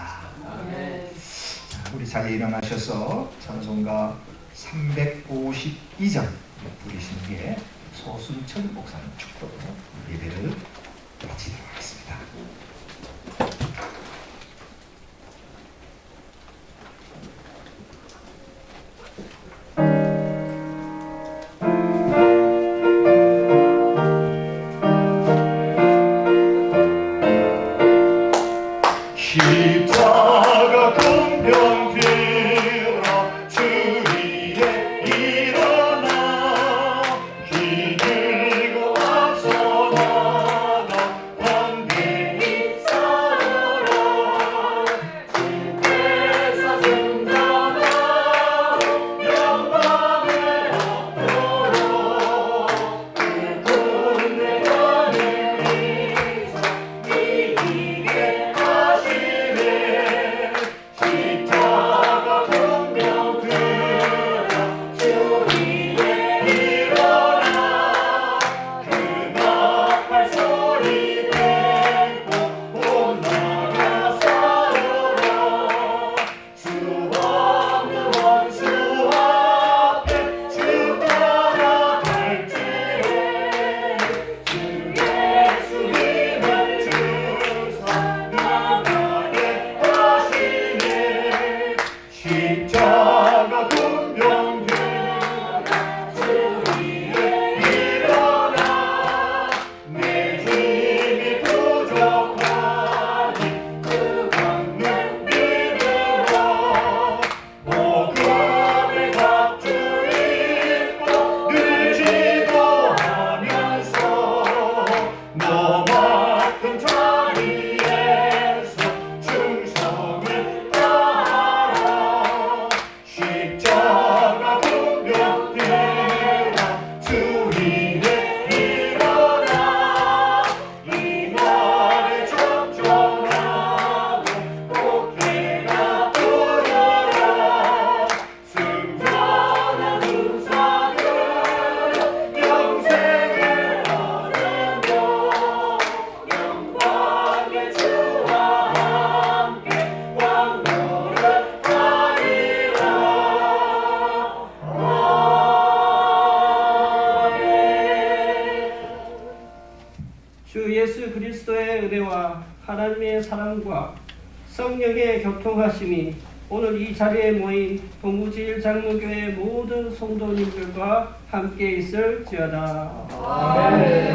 자, 우리 자리에 일어나셔서 찬송가 352장 부르신 뒤에 소순천 목사님 축도로 예배를 마치도록 하겠습니다. 십자가 군병들아 주 위에 일어나 내 힘이 부족하니 그 강력 믿음으로 복음의 갑주의 법 늘 지도하면서 너 맡은 자리에서 충성을 다하라 십자가 군병들아 주 위에 일어나 이 말에 적절하고 복해가 부르라 승천한 군사들은 영생을 얻으며 영광의 주와 함께 왕노를 하리라. 아멘. 주 예수 그리스도의 은혜와 하나님의 사랑과 성령의 교통하심이 오늘 이 자리에 모인 동부제일 장로교회 모든 성도님들과 함께 있을지어다. 아멘.